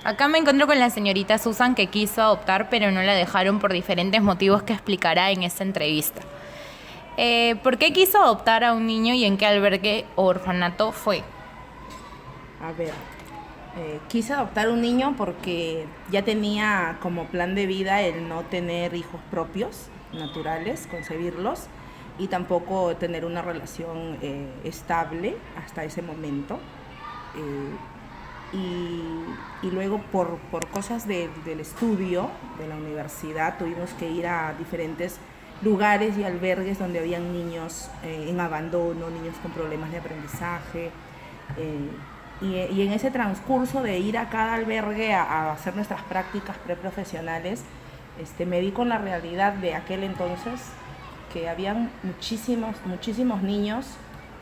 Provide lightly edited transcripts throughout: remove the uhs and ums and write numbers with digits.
Acá me encuentro con la señorita Susan que quiso adoptar, pero no la dejaron por diferentes motivos que explicará en esta entrevista. ¿Por qué quiso adoptar a un niño y en qué albergue o orfanato fue? A ver, quise adoptar un niño porque ya tenía como plan de vida el no tener hijos propios, naturales, concebirlos, y tampoco tener una relación estable hasta ese momento. Y luego por cosas del estudio de la universidad tuvimos que ir a diferentes lugares y albergues donde habían niños en abandono, niños con problemas de aprendizaje. Y en ese transcurso de ir a cada albergue a hacer nuestras prácticas preprofesionales, me di con la realidad de aquel entonces que habían muchísimos niños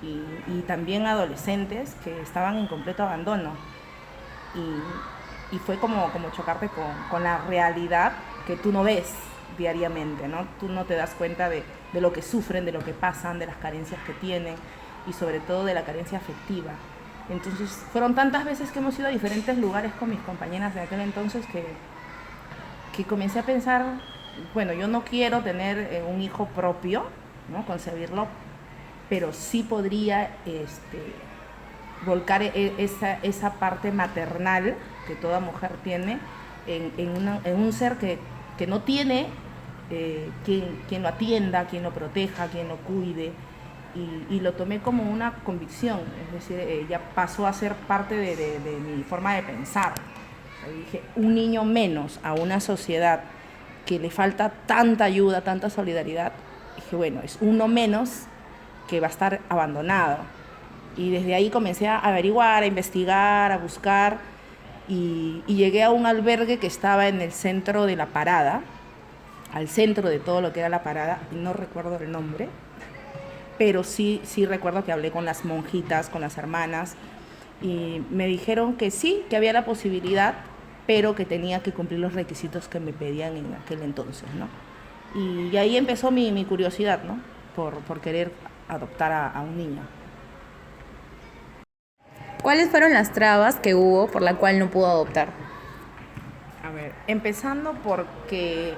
y también adolescentes que estaban en completo abandono. Y fue como chocarte con la realidad que tú no ves diariamente, ¿no? Tú no te das cuenta de lo que sufren, de lo que pasan, de las carencias que tienen y sobre todo de la carencia afectiva. Entonces fueron tantas veces que hemos ido a diferentes lugares con mis compañeras de aquel entonces que comencé a pensar, bueno, yo no quiero tener un hijo propio, ¿no? Concebirlo, pero sí podría volcar esa parte maternal que toda mujer tiene en un ser que no tiene quien lo atienda, quien lo proteja, quien lo cuide. Y lo tomé como una convicción, es decir, ya pasó a ser parte de mi forma de pensar. Dije, un niño menos a una sociedad que le falta tanta ayuda, tanta solidaridad, dije, bueno, es uno menos que va a estar abandonado. Y desde ahí comencé a averiguar, a investigar, a buscar y llegué a un albergue que estaba en el centro de la parada, al centro de todo lo que era la parada, y no recuerdo el nombre, pero sí recuerdo que hablé con las monjitas, con las hermanas, y me dijeron que sí, que había la posibilidad, pero que tenía que cumplir los requisitos que me pedían en aquel entonces, ¿no? Y ahí empezó mi curiosidad, ¿no? Por querer adoptar a un niño. ¿Cuáles fueron las trabas que hubo por la cual no pudo adoptar? A ver, empezando porque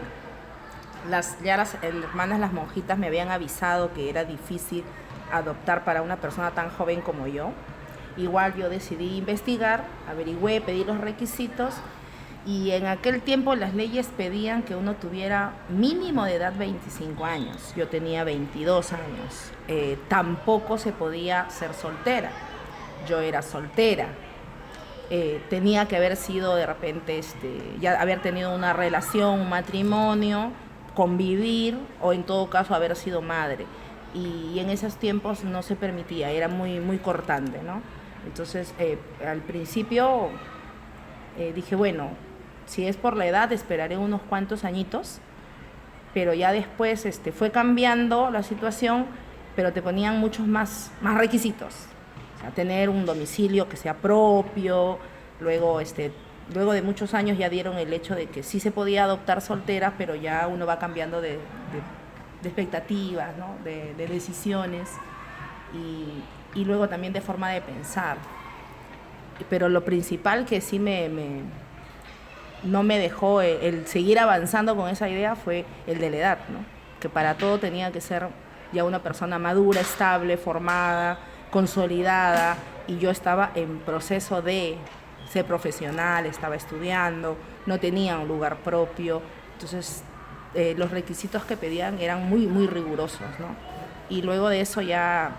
las hermanas, las monjitas me habían avisado que era difícil adoptar para una persona tan joven como yo. Igual yo decidí investigar, averigüé, pedí los requisitos y en aquel tiempo las leyes pedían que uno tuviera mínimo de edad 25 años. Yo tenía 22 años. Tampoco se podía ser soltera. Yo era soltera. Tenía que haber sido de repente, ya haber tenido una relación, un matrimonio, convivir o en todo caso haber sido madre. Y en esos tiempos no se permitía, era muy cortante, ¿no? Entonces, al principio dije, bueno, si es por la edad esperaré unos cuantos añitos, pero ya después fue cambiando la situación, pero te ponían muchos más requisitos. O sea, tener un domicilio que sea propio, luego de muchos años ya dieron el hecho de que sí se podía adoptar soltera, pero ya uno va cambiando de expectativas, ¿no? de decisiones y luego también de forma de pensar. Pero lo principal que sí no me dejó el seguir avanzando con esa idea fue el de la edad, ¿no? Que para todo tenía que ser ya una persona madura, estable, formada, consolidada, y yo estaba en proceso de ser profesional, estaba estudiando, no tenía un lugar propio, entonces los requisitos que pedían eran muy rigurosos, ¿no? Y luego de eso ya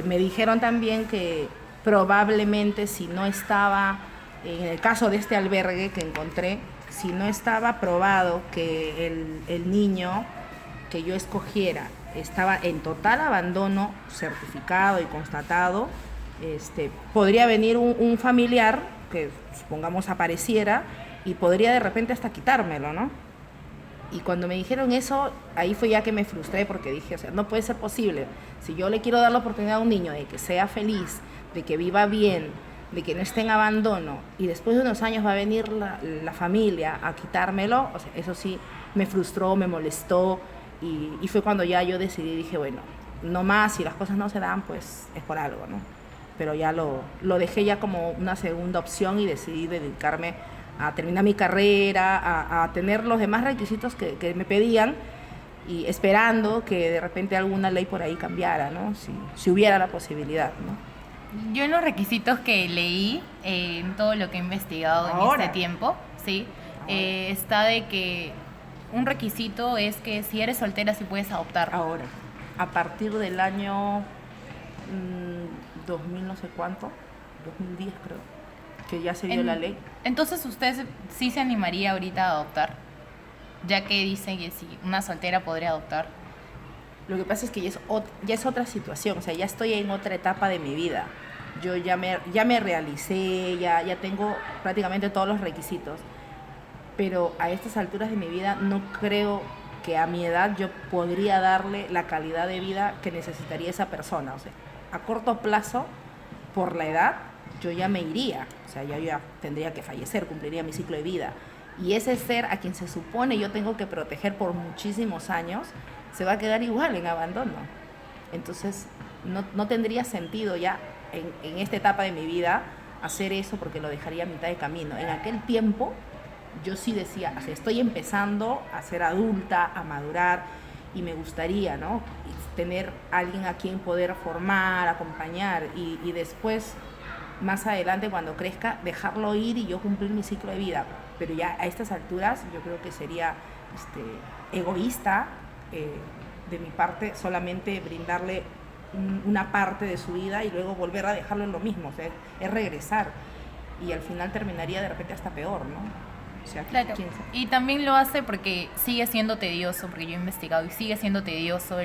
me dijeron también que probablemente si no estaba, en el caso de este albergue que encontré, si no estaba probado que el niño que yo escogiera estaba en total abandono, certificado y constatado, podría venir un familiar que supongamos apareciera y podría de repente hasta quitármelo, ¿no? Y cuando me dijeron eso, ahí fue ya que me frustré porque dije, o sea, no puede ser posible. Si yo le quiero dar la oportunidad a un niño de que sea feliz, de que viva bien, de que no esté en abandono, y después de unos años va a venir la familia a quitármelo, o sea, eso sí me frustró, me molestó, y fue cuando ya yo decidí, dije, bueno, no más, si las cosas no se dan, pues es por algo, ¿no? Pero ya lo dejé ya como una segunda opción y decidí dedicarme a terminar mi carrera, a tener los demás requisitos que me pedían, y esperando que de repente alguna ley por ahí cambiara, ¿no? Si hubiera la posibilidad, ¿no? Yo en los requisitos que leí, en todo lo que he investigado en este tiempo, sí, está de que un requisito es que si eres soltera sí puedes adoptar. Ahora, a partir del año 2000 no sé cuánto, 2010 creo, que ya se dio la ley. Entonces usted sí se animaría ahorita a adoptar, ya que dicen que si una soltera podría adoptar. Lo que pasa es que ya es otra situación, o sea, ya estoy en otra etapa de mi vida. Yo ya me realicé, ya tengo prácticamente todos los requisitos, pero a estas alturas de mi vida no creo que a mi edad yo podría darle la calidad de vida que necesitaría esa persona. O sea, a corto plazo, por la edad, yo ya me iría, o sea, yo ya tendría que fallecer, cumpliría mi ciclo de vida. Y ese ser a quien se supone yo tengo que proteger por muchísimos años, se va a quedar igual en abandono. Entonces, no tendría sentido ya en esta etapa de mi vida hacer eso, porque lo dejaría a mitad de camino. En aquel tiempo, yo sí decía, o sea, estoy empezando a ser adulta, a madurar, y me gustaría, ¿no?, tener alguien a quien poder formar, acompañar, y después, más adelante, cuando crezca, dejarlo ir y yo cumplir mi ciclo de vida. Pero ya a estas alturas yo creo que sería egoísta de mi parte solamente brindarle una parte de su vida y luego volver a dejarlo en lo mismo. O sea, es regresar, y al final terminaría de repente hasta peor, ¿no? O sea, claro. Y también lo hace porque sigue siendo tedioso, porque yo he investigado y sigue siendo tedioso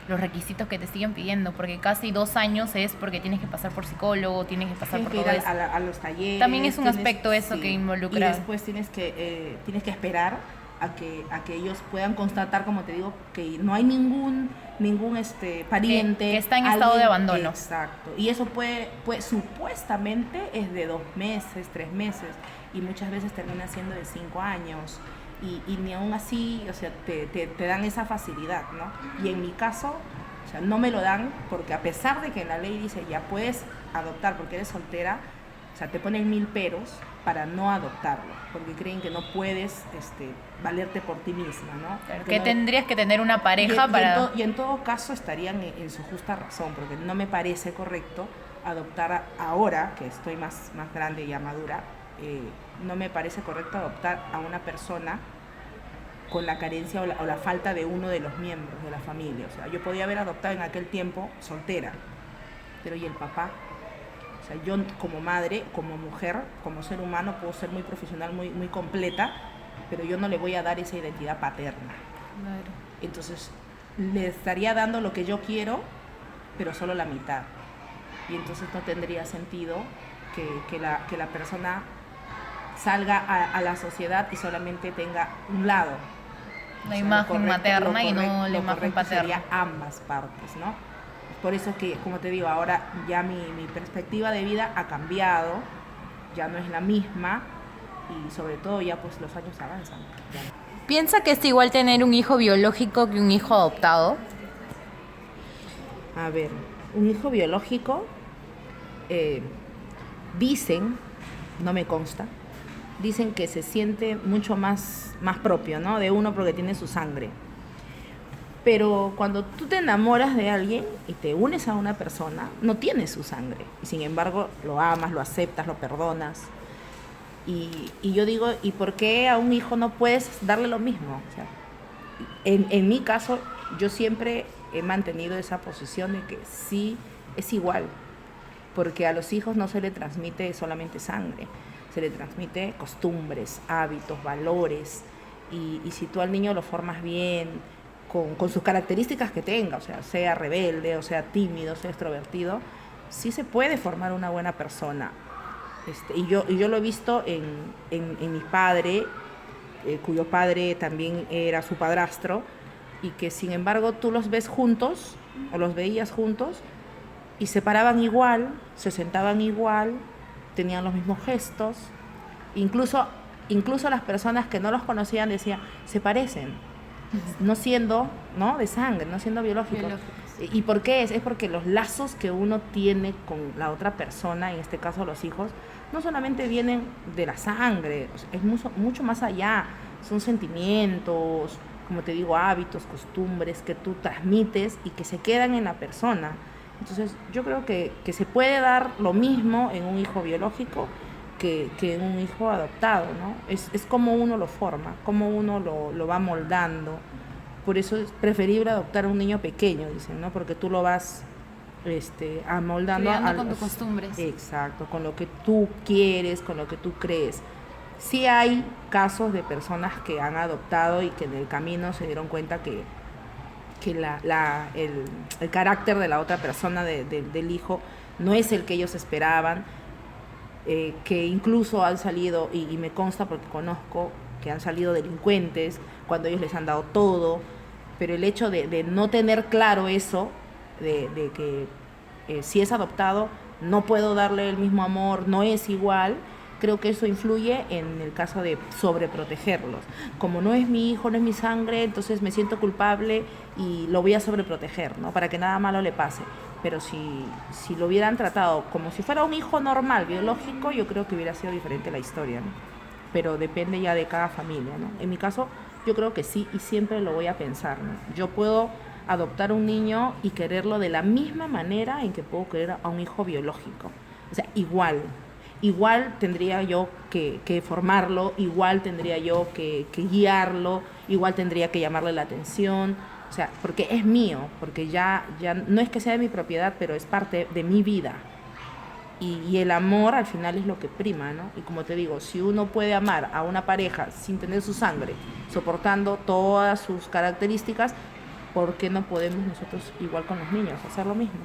los requisitos que te siguen pidiendo, porque casi 2 años es porque tienes que pasar por psicólogo, tienes que pasar por todo eso. A los talleres. También es un aspecto eso, sí, que involucra. Y después tienes que esperar a que ellos puedan constatar, como te digo, que no hay ningún pariente que está en estado de abandono. Exacto. Y eso puede supuestamente es de 2 meses, 3 meses, y muchas veces termina siendo de 5 años. Y ni aún así, o sea, te dan esa facilidad, ¿no? Y en mi caso, o sea, no me lo dan, porque a pesar de que la ley dice ya puedes adoptar porque eres soltera, o sea, te ponen 1000 peros para no adoptarlo, porque creen que no puedes valerte por ti misma, ¿no? Claro, que tendrías que tener una pareja para... Y en todo caso estarían en su justa razón, porque no me parece correcto adoptar ahora, que estoy más grande y ya madura, no me parece correcto adoptar a una persona con la carencia o la falta de uno de los miembros de la familia. O sea, yo podía haber adoptado en aquel tiempo soltera, pero ¿y el papá? O sea, yo como madre, como mujer, como ser humano, puedo ser muy profesional, muy completa, pero yo no le voy a dar esa identidad paterna. Claro. Entonces, le estaría dando lo que yo quiero, pero solo la mitad. Y entonces no tendría sentido que la persona salga a la sociedad y solamente tenga un lado. La imagen materna y no la imagen paterna. Sería ambas partes, ¿no? Por eso que, como te digo, ahora ya mi perspectiva de vida ha cambiado, ya no es la misma, y sobre todo ya pues los años avanzan. Ya. ¿Piensa que es igual tener un hijo biológico que un hijo adoptado? A ver, un hijo biológico, dicen, no me consta, dicen que se siente mucho más propio, ¿no?, de uno, porque tiene su sangre. Pero cuando tú te enamoras de alguien y te unes a una persona, no tienes su sangre. Y sin embargo, lo amas, lo aceptas, lo perdonas. Y yo digo, ¿y por qué a un hijo no puedes darle lo mismo? O sea, en mi caso, yo siempre he mantenido esa posición de que sí es igual. Porque a los hijos no se le transmite solamente sangre, se le transmite costumbres, hábitos, valores. Y si tú al niño lo formas bien, con sus características que tenga, o sea rebelde, o sea tímido, sea extrovertido, sí se puede formar una buena persona. Y yo lo he visto en mi padre, cuyo padre también era su padrastro, y que sin embargo tú los ves juntos, o los veías juntos, y se paraban igual, se sentaban igual, tenían los mismos gestos, incluso las personas que no los conocían decían, se parecen, no siendo, ¿no?, de sangre, no siendo biológicos. ¿Y por qué es? Es porque los lazos que uno tiene con la otra persona, en este caso los hijos, no solamente vienen de la sangre, o sea, es mucho más allá. Son sentimientos, como te digo, hábitos, costumbres que tú transmites y que se quedan en la persona. Entonces, yo creo que se puede dar lo mismo en un hijo biológico que en un hijo adoptado, ¿no? Es como uno lo forma, como uno lo va moldando. Por eso es preferible adoptar a un niño pequeño, dicen, ¿no? Porque tú lo vas amoldando Criando con tus costumbres. Exacto, con lo que tú quieres, con lo que tú crees. Sí hay casos de personas que han adoptado y que en el camino se dieron cuenta que el carácter de la otra persona, del hijo, no es el que ellos esperaban, que incluso han salido, y me consta porque conozco, que han salido delincuentes cuando ellos les han dado todo, pero el hecho de no tener claro eso, de que si es adoptado no puedo darle el mismo amor, no es igual, creo que eso influye en el caso de sobreprotegerlos. Como no es mi hijo, no es mi sangre, entonces me siento culpable y lo voy a sobreproteger, ¿no? Para que nada malo le pase. Pero si lo hubieran tratado como si fuera un hijo normal, biológico, yo creo que hubiera sido diferente la historia, ¿no? Pero depende ya de cada familia, ¿no? En mi caso, yo creo que sí, y siempre lo voy a pensar, ¿no? Yo puedo adoptar un niño y quererlo de la misma manera en que puedo querer a un hijo biológico. O sea, igual tendría yo que formarlo, igual tendría yo que guiarlo, igual tendría que llamarle la atención, o sea, porque es mío, porque ya no es que sea de mi propiedad, pero es parte de mi vida. Y el amor al final es lo que prima, ¿no? Y como te digo, si uno puede amar a una pareja sin tener su sangre, soportando todas sus características, ¿por qué no podemos nosotros, igual con los niños, hacer lo mismo?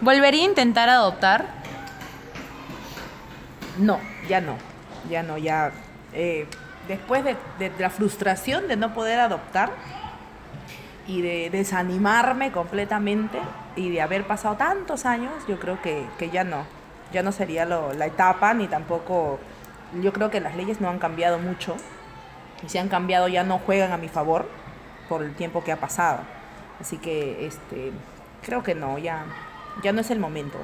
¿Volvería a intentar adoptar? No, ya no, ya. Después de la frustración de no poder adoptar y de desanimarme completamente y de haber pasado tantos años, yo creo que ya no sería la etapa, ni tampoco, yo creo que las leyes no han cambiado mucho, y si han cambiado ya no juegan a mi favor por el tiempo que ha pasado. Así que creo que no, ya no es el momento.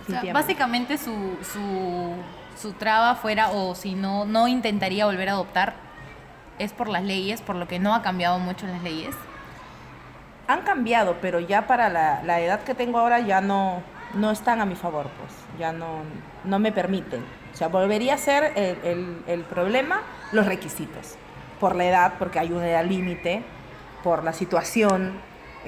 O sea, básicamente su traba fuera, o si no intentaría volver a adoptar, es por las leyes, por lo que no ha cambiado mucho las leyes. Han cambiado, pero ya para la edad que tengo ahora ya no están a mi favor, pues ya no me permiten. O sea, volvería a ser el problema los requisitos, por la edad, porque hay una edad límite, por la situación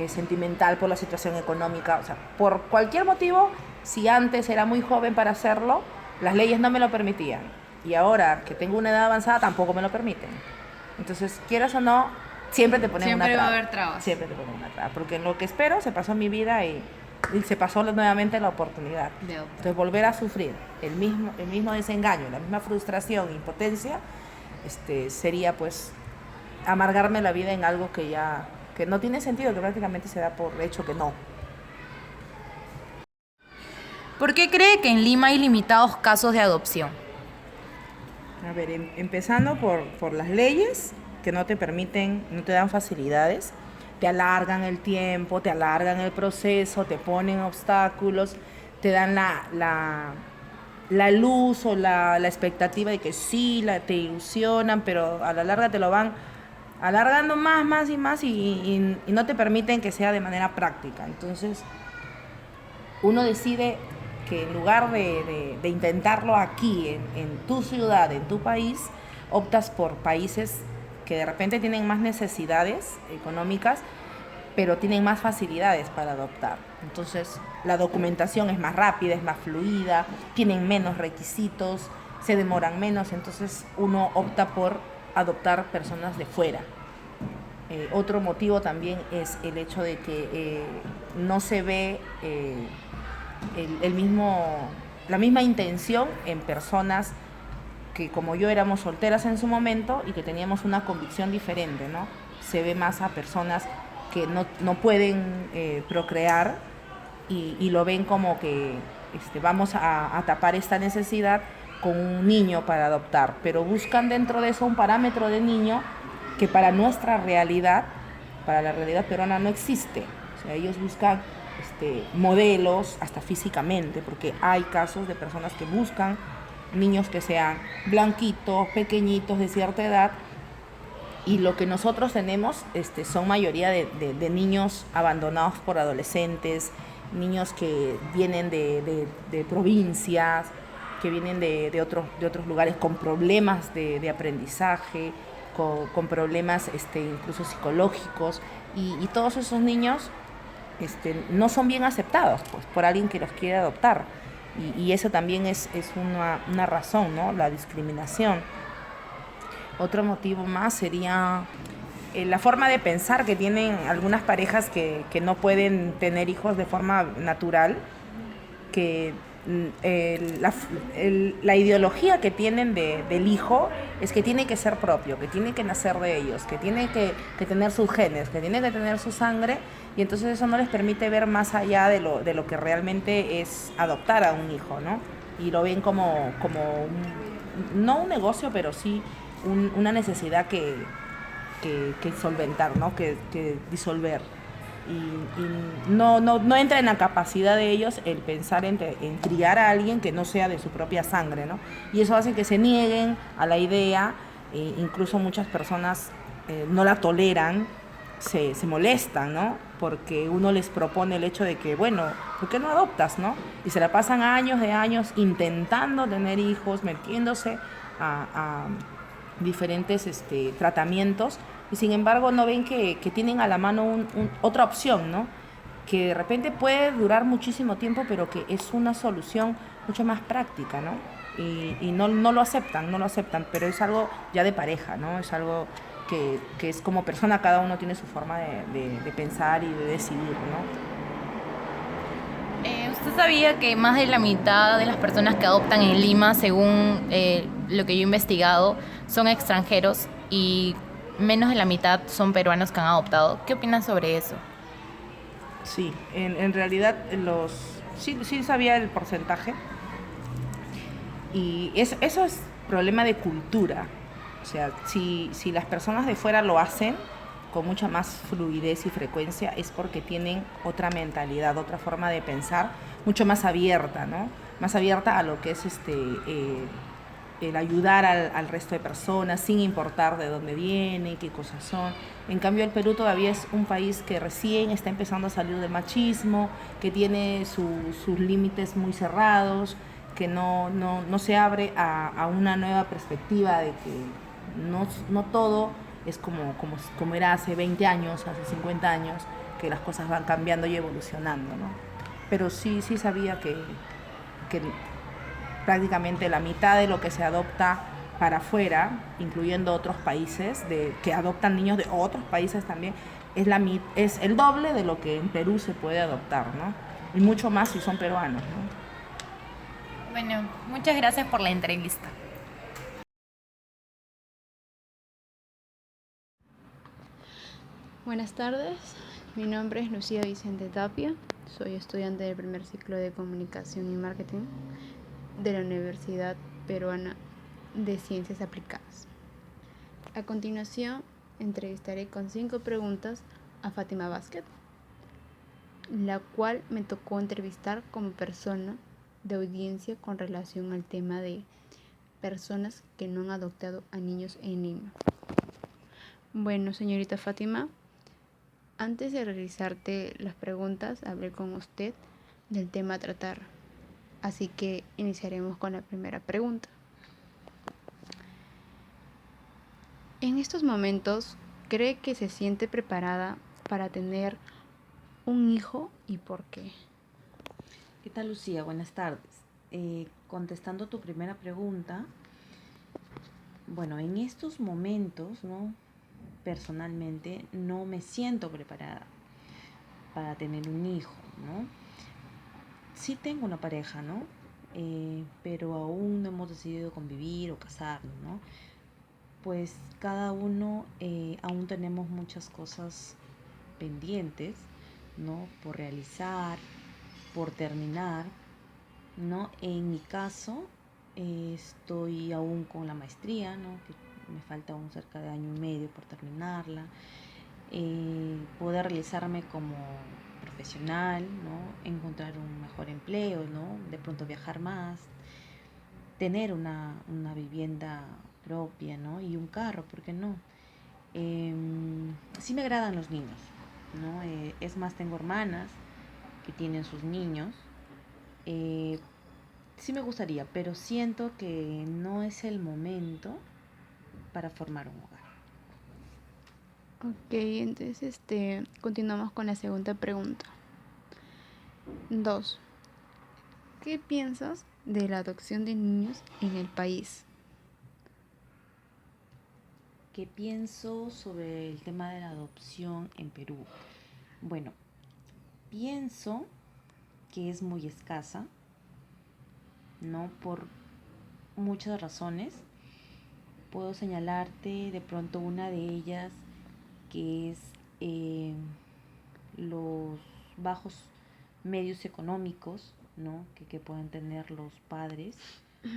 sentimental, por la situación económica, o sea, por cualquier motivo. Si antes era muy joven para hacerlo, las leyes no me lo permitían, y ahora que tengo una edad avanzada tampoco me lo permiten. Entonces, quieras o no, siempre te ponen una traba. Siempre va a haber trabas. Siempre te ponen una traba, porque en lo que espero se pasó mi vida y se pasó nuevamente la oportunidad. Entonces, volver a sufrir el mismo desengaño, la misma frustración, impotencia, sería pues amargarme la vida en algo que no tiene sentido, que prácticamente se da por hecho que no. ¿Por qué cree que en Lima hay limitados casos de adopción? A ver, empezando por las leyes que no te permiten, no te dan facilidades, te alargan el tiempo, te alargan el proceso, te ponen obstáculos, te dan la luz o la expectativa de que sí, te ilusionan, pero a la larga te lo van alargando más y más, y no te permiten que sea de manera práctica. Entonces, uno decide que en lugar de intentarlo aquí, en tu ciudad, en tu país, optas por países que de repente tienen más necesidades económicas, pero tienen más facilidades para adoptar. Entonces, la documentación es más rápida, es más fluida, tienen menos requisitos, se demoran menos, entonces uno opta por adoptar personas de fuera. Otro motivo también es el hecho de que no se ve la misma intención en personas que, como yo, éramos solteras en su momento y que teníamos una convicción diferente, ¿no? Se ve más a personas que no pueden procrear y lo ven como que vamos a tapar esta necesidad con un niño para adoptar, pero buscan dentro de eso un parámetro de niño que para nuestra realidad, para la realidad peruana no existe. O sea, ellos buscan modelos hasta físicamente, porque hay casos de personas que buscan niños que sean blanquitos, pequeñitos, de cierta edad, y lo que nosotros tenemos son mayoría de niños abandonados por adolescentes, niños que vienen de provincias, que vienen de otros lugares con problemas de aprendizaje, con problemas incluso psicológicos, y todos esos niños no son bien aceptados pues, por alguien que los quiere adoptar. Y eso también es una razón, ¿no? La discriminación. Otro motivo más sería la forma de pensar que tienen algunas parejas que no pueden tener hijos de forma natural, que la ideología que tienen del hijo es que tiene que ser propio, que tiene que nacer de ellos, que tiene que tener sus genes, que tiene que tener su sangre, y entonces eso no les permite ver más allá de lo que realmente es adoptar a un hijo, ¿no? Y lo ven como no un negocio, pero sí una necesidad que solventar, ¿no? Que disolver. Y no entra en la capacidad de ellos el pensar en criar a alguien que no sea de su propia sangre, ¿no? Y eso hace que se nieguen a la idea, incluso muchas personas no la toleran, se molestan, ¿no? Porque uno les propone el hecho de que, bueno, ¿por qué no adoptas, no? Y se la pasan años de años intentando tener hijos, metiéndose a diferentes tratamientos, y sin embargo no ven que tienen a la mano otra opción, ¿no? Que de repente puede durar muchísimo tiempo, pero que es una solución mucho más práctica, ¿no? Y no lo aceptan, no lo aceptan, pero es algo ya de pareja, ¿no? Es algo que es como persona, cada uno tiene su forma de pensar y de decidir, ¿no? ¿Usted sabía que más de la mitad de las personas que adoptan en Lima, según lo que yo he investigado, son extranjeros y menos de la mitad son peruanos que han adoptado? ¿Qué opinan sobre eso? Sí, en realidad sí sabía el porcentaje, y eso es problema de cultura. O sea, si las personas de fuera lo hacen con mucha más fluidez y frecuencia, es porque tienen otra mentalidad, otra forma de pensar, mucho más abierta, ¿no? Más abierta a lo que es el ayudar al resto de personas sin importar de dónde viene, qué cosas son. En cambio, el Perú todavía es un país que recién está empezando a salir del machismo, que tiene sus límites muy cerrados, que no se abre a una nueva perspectiva de que no todo es como era hace 20 años, hace 50 años, que las cosas van cambiando y evolucionando, ¿no? Pero sí sabía que prácticamente la mitad de lo que se adopta para afuera, incluyendo otros países, que adoptan niños de otros países también, es el doble de lo que en Perú se puede adoptar, ¿no? Y mucho más si son peruanos, ¿no? Bueno, muchas gracias por la entrevista. Buenas tardes, mi nombre es Lucía Vicente Tapia, soy estudiante del primer ciclo de Comunicación y Marketing de la Universidad Peruana de Ciencias Aplicadas. A continuación, entrevistaré con 5 preguntas a Fátima Vázquez, la cual me tocó entrevistar como persona de audiencia con relación al tema de personas que no han adoptado a niños en Lima. Bueno, señorita Fátima, antes de realizarte las preguntas, hablé con usted del tema a tratar, así que iniciaremos con la primera pregunta. En estos momentos, ¿cree que se siente preparada para tener un hijo y por qué? ¿Qué tal, Lucía? Buenas tardes. Contestando tu primera pregunta, bueno, en estos momentos, ¿no? Personalmente no me siento preparada para tener un hijo, ¿no? Sí tengo una pareja, ¿no? Pero aún no hemos decidido convivir o casarnos, ¿no? Pues cada uno aún tenemos muchas cosas pendientes, ¿no? Por realizar, por terminar, ¿no? En mi caso, estoy aún con la maestría, ¿no? Que me falta aún cerca de año y medio por terminarla, poder realizarme como profesional, ¿no? Encontrar un mejor empleo, ¿no? De pronto viajar más, tener una vivienda propia, ¿no? Y un carro, ¿por qué no? Sí me agradan los niños, ¿no? Es más, tengo hermanas que tienen sus niños. Eh, sí me gustaría, pero siento que no es el momento para formar un hogar. Ok, entonces continuamos con la segunda pregunta. 2. ¿Qué piensas de la adopción de niños en el país? ¿Qué pienso sobre el tema de la adopción en Perú? Bueno, pienso que es muy escasa, ¿no? Por muchas razones. Puedo señalarte de pronto una de ellas, que es los bajos medios económicos, ¿no? Que puedan tener los padres,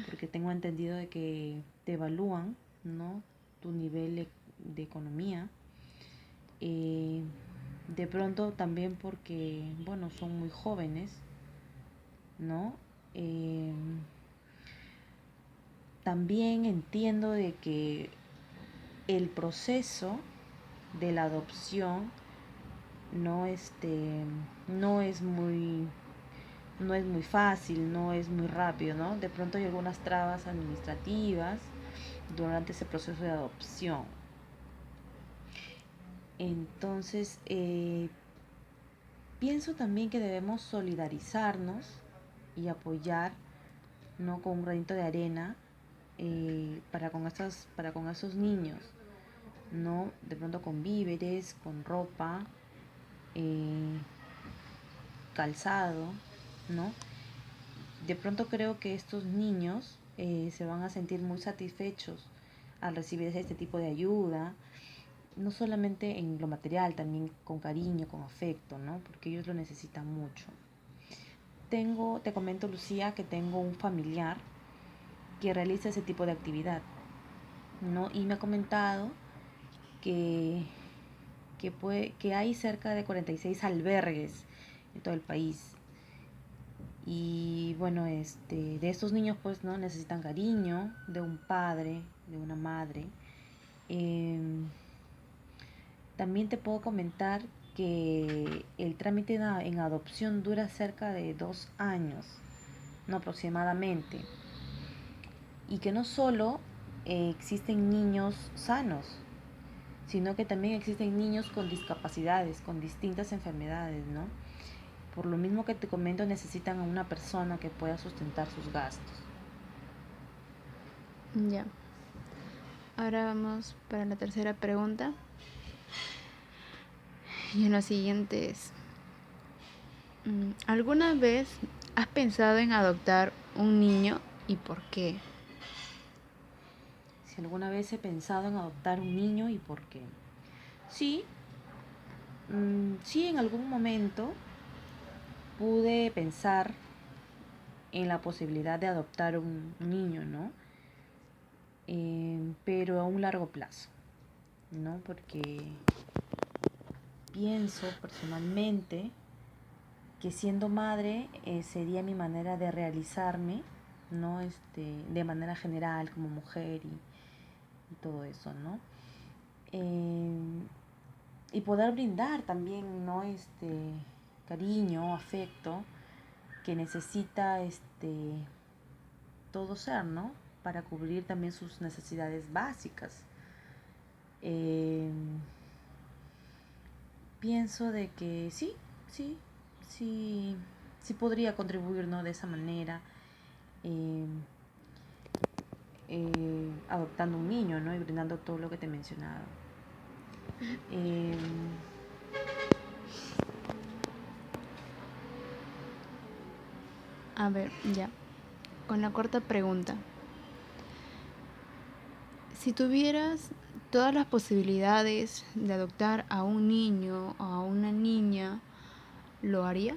porque tengo entendido de que te evalúan, ¿no? Tu nivel de economía. Eh, de pronto también porque, bueno, son muy jóvenes, ¿no? Eh, También entiendo de que el proceso de la adopción no, no es muy no es muy fácil, no es muy rápido, ¿no? De pronto hay algunas trabas administrativas durante ese proceso de adopción. Entonces, pienso también que debemos solidarizarnos y apoyar, ¿no? Con un granito de arena para con esos niños, ¿no? De pronto con víveres, con ropa, eh, calzado, ¿no? De pronto creo que estos niños se van a sentir muy satisfechos al recibir este tipo de ayuda, no solamente en lo material, también con cariño, con afecto, ¿no? Porque ellos lo necesitan mucho. Te comento, Lucía, que tengo un familiar que realiza ese tipo de actividad, ¿no? Y me ha comentado que, que hay cerca de 46 albergues en todo el país. Y bueno, de estos niños pues no necesitan cariño de un padre, de una madre. Em, También te puedo comentar que el trámite en adopción dura cerca de 2 años, no aproximadamente. Y que no solo existen niños sanos, sino que también existen niños con discapacidades, con distintas enfermedades, ¿no? Por lo mismo que te comento, necesitan a una persona que pueda sustentar sus gastos. Ya. Ahora vamos para la tercera pregunta. Y en lo siguiente es, ¿alguna vez has pensado en adoptar un niño y por qué? Si alguna vez he pensado en adoptar un niño y por qué. Sí, sí, en algún momento pude pensar en la posibilidad de adoptar un niño, ¿no? Pero a un largo plazo, ¿no? Porque pienso personalmente que siendo madre sería mi manera de realizarme, ¿no? De manera general como mujer y todo eso, ¿no? Eh, y poder brindar también, ¿no? Cariño, afecto que necesita todo ser, ¿no? Para cubrir también sus necesidades básicas. Eh, Pienso de que sí, sí, sí, sí podría contribuir, ¿no? De esa manera, eh, adoptando un niño, ¿no? Y brindando todo lo que te he mencionado. Eh, A ver, ya. Con la corta pregunta. Si tuvieras todas las posibilidades de adoptar a un niño o a una niña, ¿lo haría?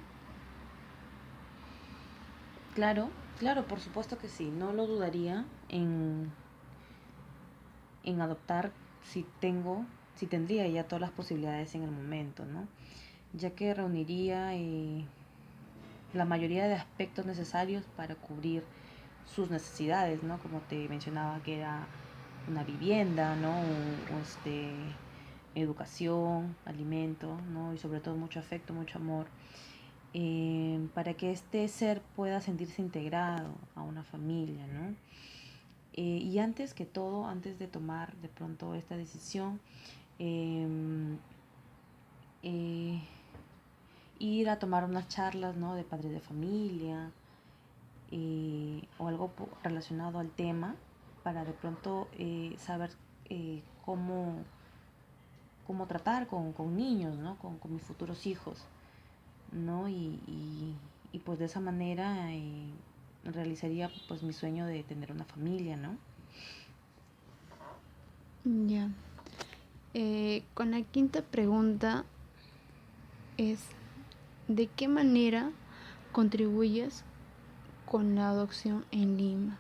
claro, claro, por supuesto que sí, no lo dudaría en adoptar si tendría ya todas las posibilidades en el momento, ¿no? Ya que reuniría la mayoría de aspectos necesarios para cubrir sus necesidades, ¿no? Como te mencionaba, que era una vivienda, ¿no? Educación, alimento, ¿no? Y sobre todo mucho afecto, mucho amor, para que este ser pueda sentirse integrado a una familia, ¿no? Y antes que todo, antes de tomar de pronto esta decisión, em, eh, ir a tomar unas charlas, ¿no? De padres de familia, o algo relacionado al tema, para de pronto saber cómo tratar con niños, ¿no? Con mis futuros hijos, ¿no? Y pues de esa manera realizaría pues mi sueño de tener una familia, ¿no? Ya. Con la quinta pregunta es, ¿de qué manera contribuyes con la adopción en Lima?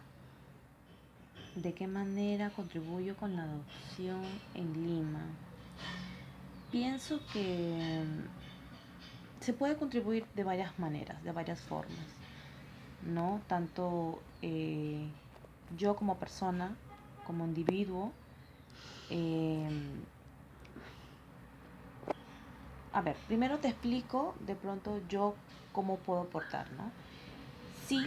¿De qué manera contribuyo con la adopción en Lima? Pienso que se puede contribuir de varias maneras, de varias formas, ¿no? Tanto yo como persona, como individuo. A ver, primero te explico de pronto yo cómo puedo aportar, ¿no? Sí,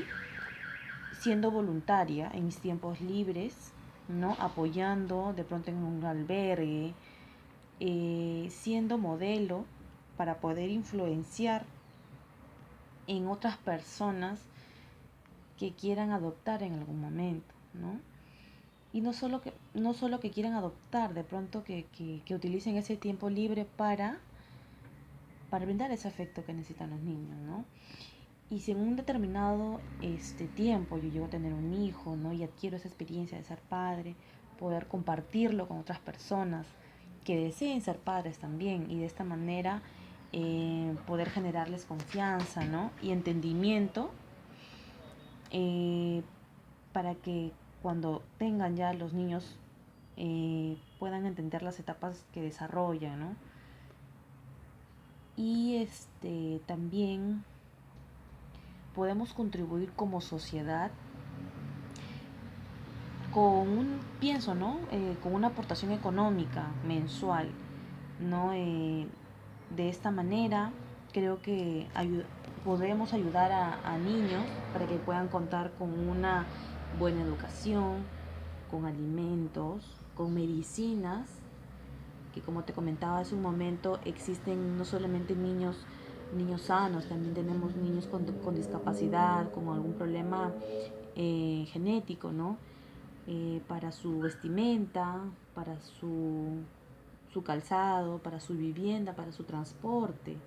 siendo voluntaria en mis tiempos libres, ¿no? Apoyando de pronto en un albergue, siendo modelo para poder influenciar en otras personas que quieran adoptar en algún momento, ¿no? Y no solo que quieran adoptar, de pronto que utilicen ese tiempo libre para brindar ese afecto que necesitan los niños, ¿no? Y si en un determinado tiempo yo llego a tener un hijo, ¿no? Y adquiero esa experiencia de ser padre, poder compartirlo con otras personas que deseen ser padres también, y de esta manera poder generarles confianza, ¿no? Y entendimiento, para que cuando tengan ya los niños puedan entender las etapas que desarrollan, ¿no? Y también podemos contribuir como sociedad pienso, ¿no? Con una aportación económica mensual, ¿no? De esta manera creo que podremos ayudar a niños para que puedan contar con una buena educación, con alimentos, con medicinas, que como te comentaba hace un momento, existen no solamente niños sanos, también tenemos niños con discapacidad, con algún problema genético, ¿no? Para su vestimenta, para su calzado, para su vivienda, para su transporte,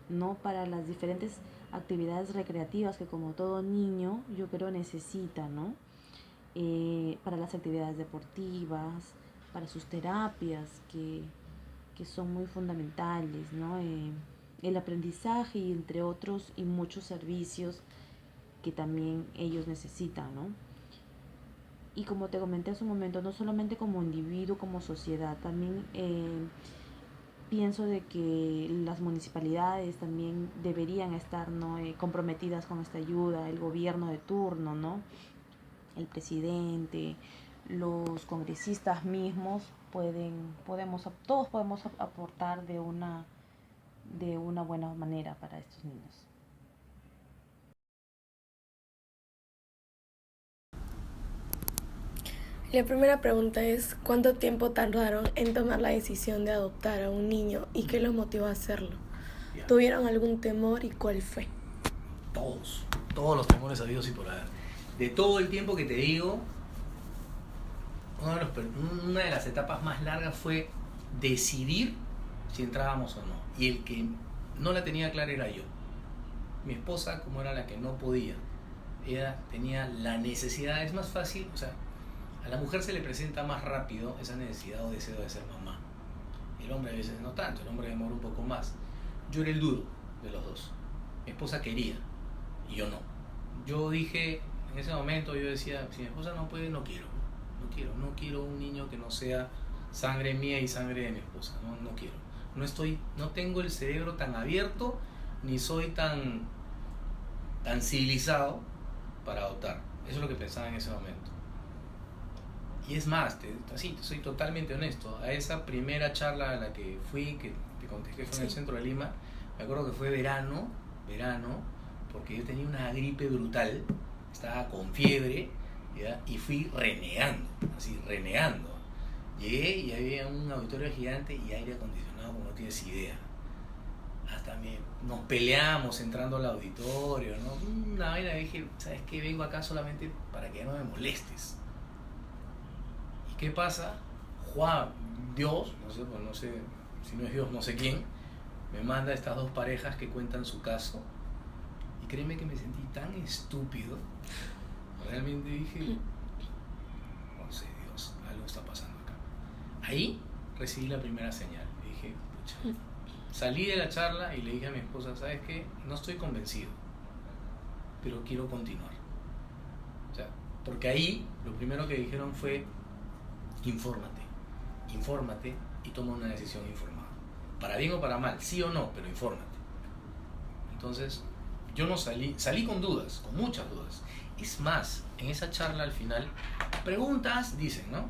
¿no? Para las diferentes actividades recreativas que como todo niño yo creo necesita, ¿no? Para las actividades deportivas, para sus terapias que son muy fundamentales, ¿no? El aprendizaje y entre otros y muchos servicios que también ellos necesitan, ¿no? Y como te comenté hace un momento, no solamente como individuo, como sociedad, también pienso de que las municipalidades también deberían estar, ¿no? Comprometidas con esta ayuda, el gobierno de turno, ¿no? El presidente, los congresistas mismos todos podemos aportar de una buena manera para estos niños. La primera pregunta es, ¿cuánto tiempo tardaron en tomar la decisión de adoptar a un niño y qué los motivó a hacerlo? Bien. ¿Tuvieron algún temor y cuál fue? Todos los temores habidos y por haber. De todo el tiempo que te digo, una de las etapas más largas fue decidir si entrábamos o no. Y el que no la tenía clara era yo. Mi esposa, como era la que no podía, ella tenía la necesidad, es más fácil, o sea, a la mujer se le presenta más rápido esa necesidad o deseo de ser mamá. El hombre a veces no tanto, el hombre demora un poco más. Yo era el duro de los dos. Mi esposa quería y yo no. Yo dije, en ese momento yo decía, si mi esposa no puede, no quiero. no quiero un niño que no sea sangre mía y sangre de mi esposa, no quiero. No tengo el cerebro tan abierto, ni soy tan civilizado para adoptar. Eso es lo que pensaba en ese momento. Y es más, soy totalmente honesto. A esa primera charla a la que fui, que te conté que fue en el centro de Lima, me acuerdo que fue verano, porque yo tenía una gripe brutal, estaba con fiebre, ¿ya? Y fui renegando. Llegué y había un auditorio gigante y aire acondicionado como no tienes idea. Hasta nos peleamos entrando al auditorio, ¿no? Una vaina, dije, ¿sabes qué? Vengo acá solamente para que no me molestes. ¿Y qué pasa? Dios, no sé, si no es Dios, no sé quién, me manda a estas dos parejas que cuentan su caso. Y créeme que me sentí tan estúpido. Realmente dije, no sé, Dios, algo está pasando acá. Ahí recibí la primera señal. Dije, pucha. Salí de la charla y le dije a mi esposa, ¿sabes qué? No estoy convencido, pero quiero continuar. O sea, porque ahí lo primero que dijeron fue, infórmate y toma una decisión informada. Para bien o para mal, sí o no, pero infórmate. Entonces, yo no salí con dudas, con muchas dudas. Es más, en esa charla al final, preguntas, dicen, ¿no?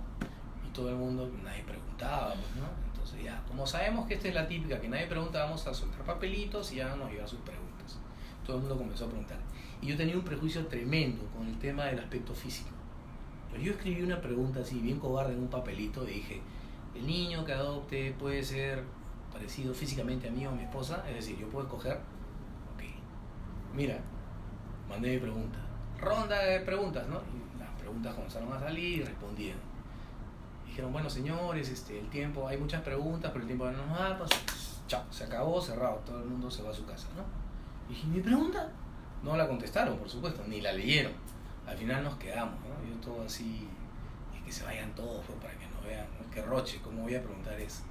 Y todo el mundo, nadie preguntaba, pues, ¿no? Entonces ya, como sabemos que esta es la típica, que nadie pregunta, vamos a soltar papelitos y ya nos llevan sus preguntas. Todo el mundo comenzó a preguntar. Y yo tenía un prejuicio tremendo con el tema del aspecto físico. Pues yo escribí una pregunta así, bien cobarde, en un papelito, y dije, ¿el niño que adopte puede ser parecido físicamente a mí o a mi esposa? Es decir, ¿yo puedo escoger? Ok. Mira, mandé mi pregunta. Ronda de preguntas, ¿no? Y las preguntas comenzaron a salir y respondían. Dijeron, bueno, señores, el tiempo, hay muchas preguntas, pero el tiempo no nos da, pues chao, se acabó, cerrado, todo el mundo se va a su casa, ¿no? Y dije, ¿mi pregunta? No la contestaron, por supuesto, ni la leyeron. Al final nos quedamos, ¿no? Yo todo así, y que se vayan todos, pues, para que no vean, ¿no? Qué roche, ¿cómo voy a preguntar eso?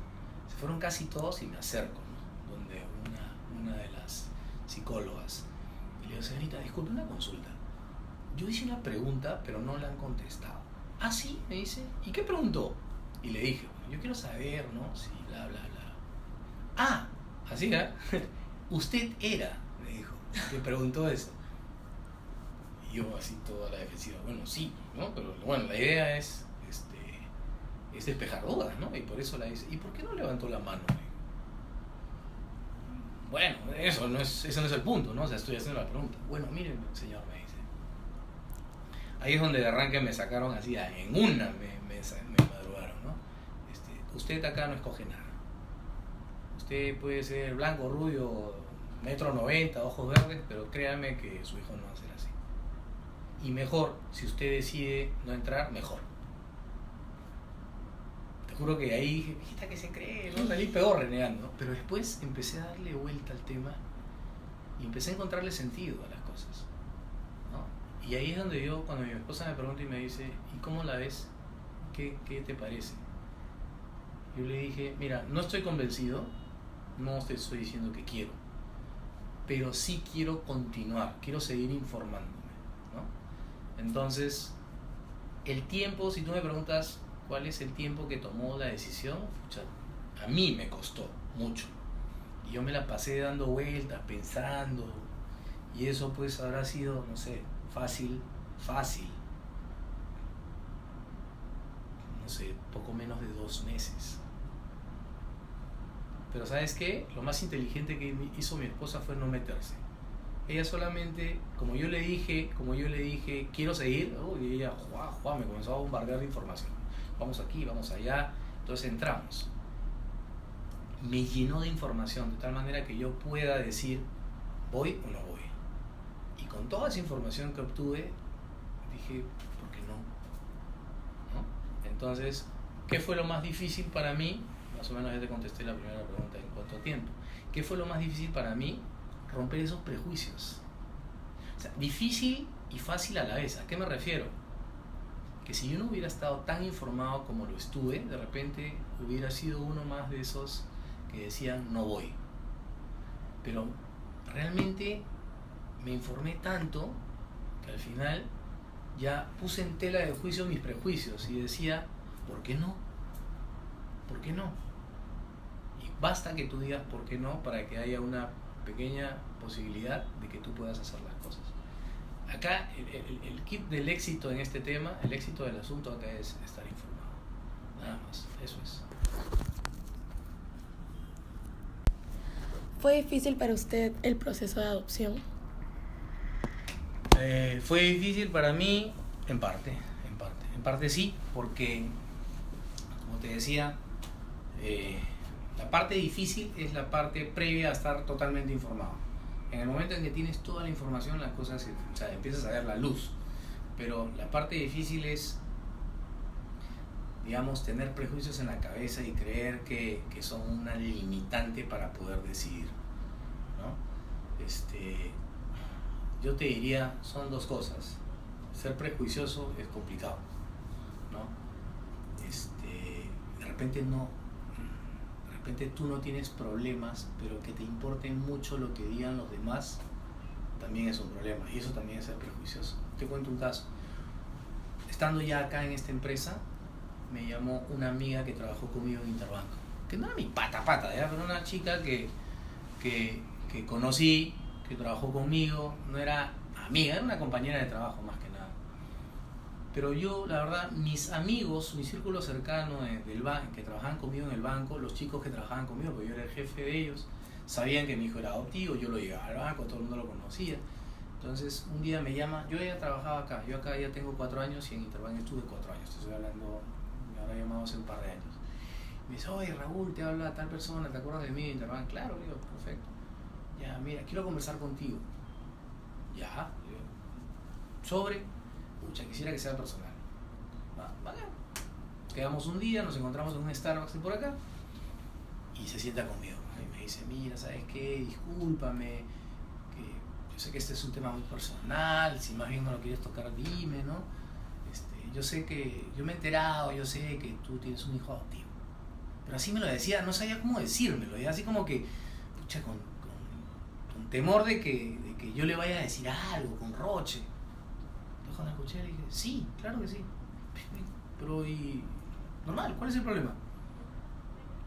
Se fueron casi todos y me acerco, ¿no? Donde una de las psicólogas, y le digo, señorita, disculpe una consulta. Yo hice una pregunta, pero no la han contestado. ¿Ah, sí? Me dice. ¿Y qué preguntó? Y le dije, bueno, yo quiero saber, ¿no? Sí, bla, bla, bla. Ah, así, ¿eh? Usted era, me dijo, que preguntó eso. Y yo así toda la defensiva, bueno, sí, ¿no? Pero bueno, la idea es despejar dudas, ¿no? Y por eso la dice, ¿y por qué no levantó la mano? Bueno, ese no es el punto, ¿no? O sea, estoy haciendo la pregunta. Bueno, miren, señor, me dice. Ahí es donde de arranque me sacaron así, en una me madrugaron, ¿no? Usted acá no escoge nada. Usted puede ser blanco, rubio, 1,90 m, ojos verdes, pero créame que su hijo no va a ser así. Y mejor, si usted decide no entrar, mejor. Te juro que ahí dije, ¿esta qué se cree? ¿No? Salí peor renegando, ¿no? Pero después empecé a darle vuelta al tema y empecé a encontrarle sentido a las cosas. Y ahí es donde yo, cuando mi esposa me pregunta y me dice, ¿y cómo la ves? ¿Qué te parece? Yo le dije, mira, no estoy convencido, no te estoy diciendo que quiero, pero sí quiero continuar, quiero seguir informándome, ¿no? Entonces, el tiempo, si tú me preguntas cuál es el tiempo que tomó la decisión, pucha, a mí me costó mucho. Y yo me la pasé dando vueltas, pensando, y eso pues habrá sido, no sé, fácil, no sé, poco menos de 2 meses. Pero ¿sabes qué? Lo más inteligente que hizo mi esposa fue no meterse. Ella solamente, como yo le dije, quiero seguir, y ella, me comenzó a bombardear de información. Vamos aquí, vamos allá, entonces entramos. Me llenó de información, de tal manera que yo pueda decir, ¿voy o no voy? Y con toda esa información que obtuve, dije, ¿por qué no? ¿No? Entonces, ¿qué fue lo más difícil para mí? Más o menos ya te contesté la primera pregunta en cuanto a tiempo. ¿Qué fue lo más difícil para mí? Romper esos prejuicios. O sea, difícil y fácil a la vez. ¿A qué me refiero? Que si yo no hubiera estado tan informado como lo estuve, de repente hubiera sido uno más de esos que decían, no voy. Pero realmente me informé tanto que al final ya puse en tela de juicio mis prejuicios y decía, ¿por qué no? ¿Por qué no? Y basta que tú digas por qué no para que haya una pequeña posibilidad de que tú puedas hacer las cosas. Acá el kit del éxito en este tema, el éxito del asunto acá es estar informado. Nada más, eso es. ¿Fue difícil para usted el proceso de adopción? Fue difícil para mí, en parte sí, porque, como te decía, la parte difícil es la parte previa a estar totalmente informado. En el momento en que tienes toda la información, las cosas, o sea, empiezas a ver la luz. Pero la parte difícil es, digamos, tener prejuicios en la cabeza y creer que son una limitante para poder decidir, ¿no? Yo te diría, son dos cosas. Ser prejuicioso es complicado, ¿no? De repente tú no tienes problemas, pero que te importe mucho lo que digan los demás, también es un problema. Y eso también es ser prejuicioso. Te cuento un caso. Estando ya acá en esta empresa, me llamó una amiga que trabajó conmigo en Interbanco. Que no era mi pata, ¿ya? Pero una chica que conocí, que trabajó conmigo, no era amiga, era una compañera de trabajo más que nada. Pero yo, la verdad, mis amigos, mi círculo cercano del banco, que trabajaban conmigo en el banco, los chicos que trabajaban conmigo, porque yo era el jefe de ellos, sabían que mi hijo era adoptivo, yo lo llevaba al banco, todo el mundo lo conocía. Entonces, un día me llama, yo ya trabajaba acá, yo acá ya tengo 4 años y en Interbank estuve 4 años, te estoy hablando, me habrá llamado hace un par de años. Me dice, oye Raúl, te habla tal persona, ¿te acuerdas de mí de Interbank? Claro, digo, perfecto. Ya, mira, quiero conversar contigo. Ya, digo, sobre, pucha, quisiera que sea personal. Vale. Quedamos un día, nos encontramos en un Starbucks de por acá y se sienta conmigo. Y me dice, mira, ¿sabes qué? Discúlpame, que yo sé que este es un tema muy personal, si más bien no lo quieres tocar, dime, ¿no? Yo sé que, yo me he enterado, yo sé que tú tienes un hijo adoptivo. Pero así me lo decía, no sabía cómo decírmelo, y así como que, pucha, con temor de que yo le vaya a decir algo, con roche. Entonces cuando escuché le dije, sí, claro que sí. Pero y normal, ¿cuál es el problema?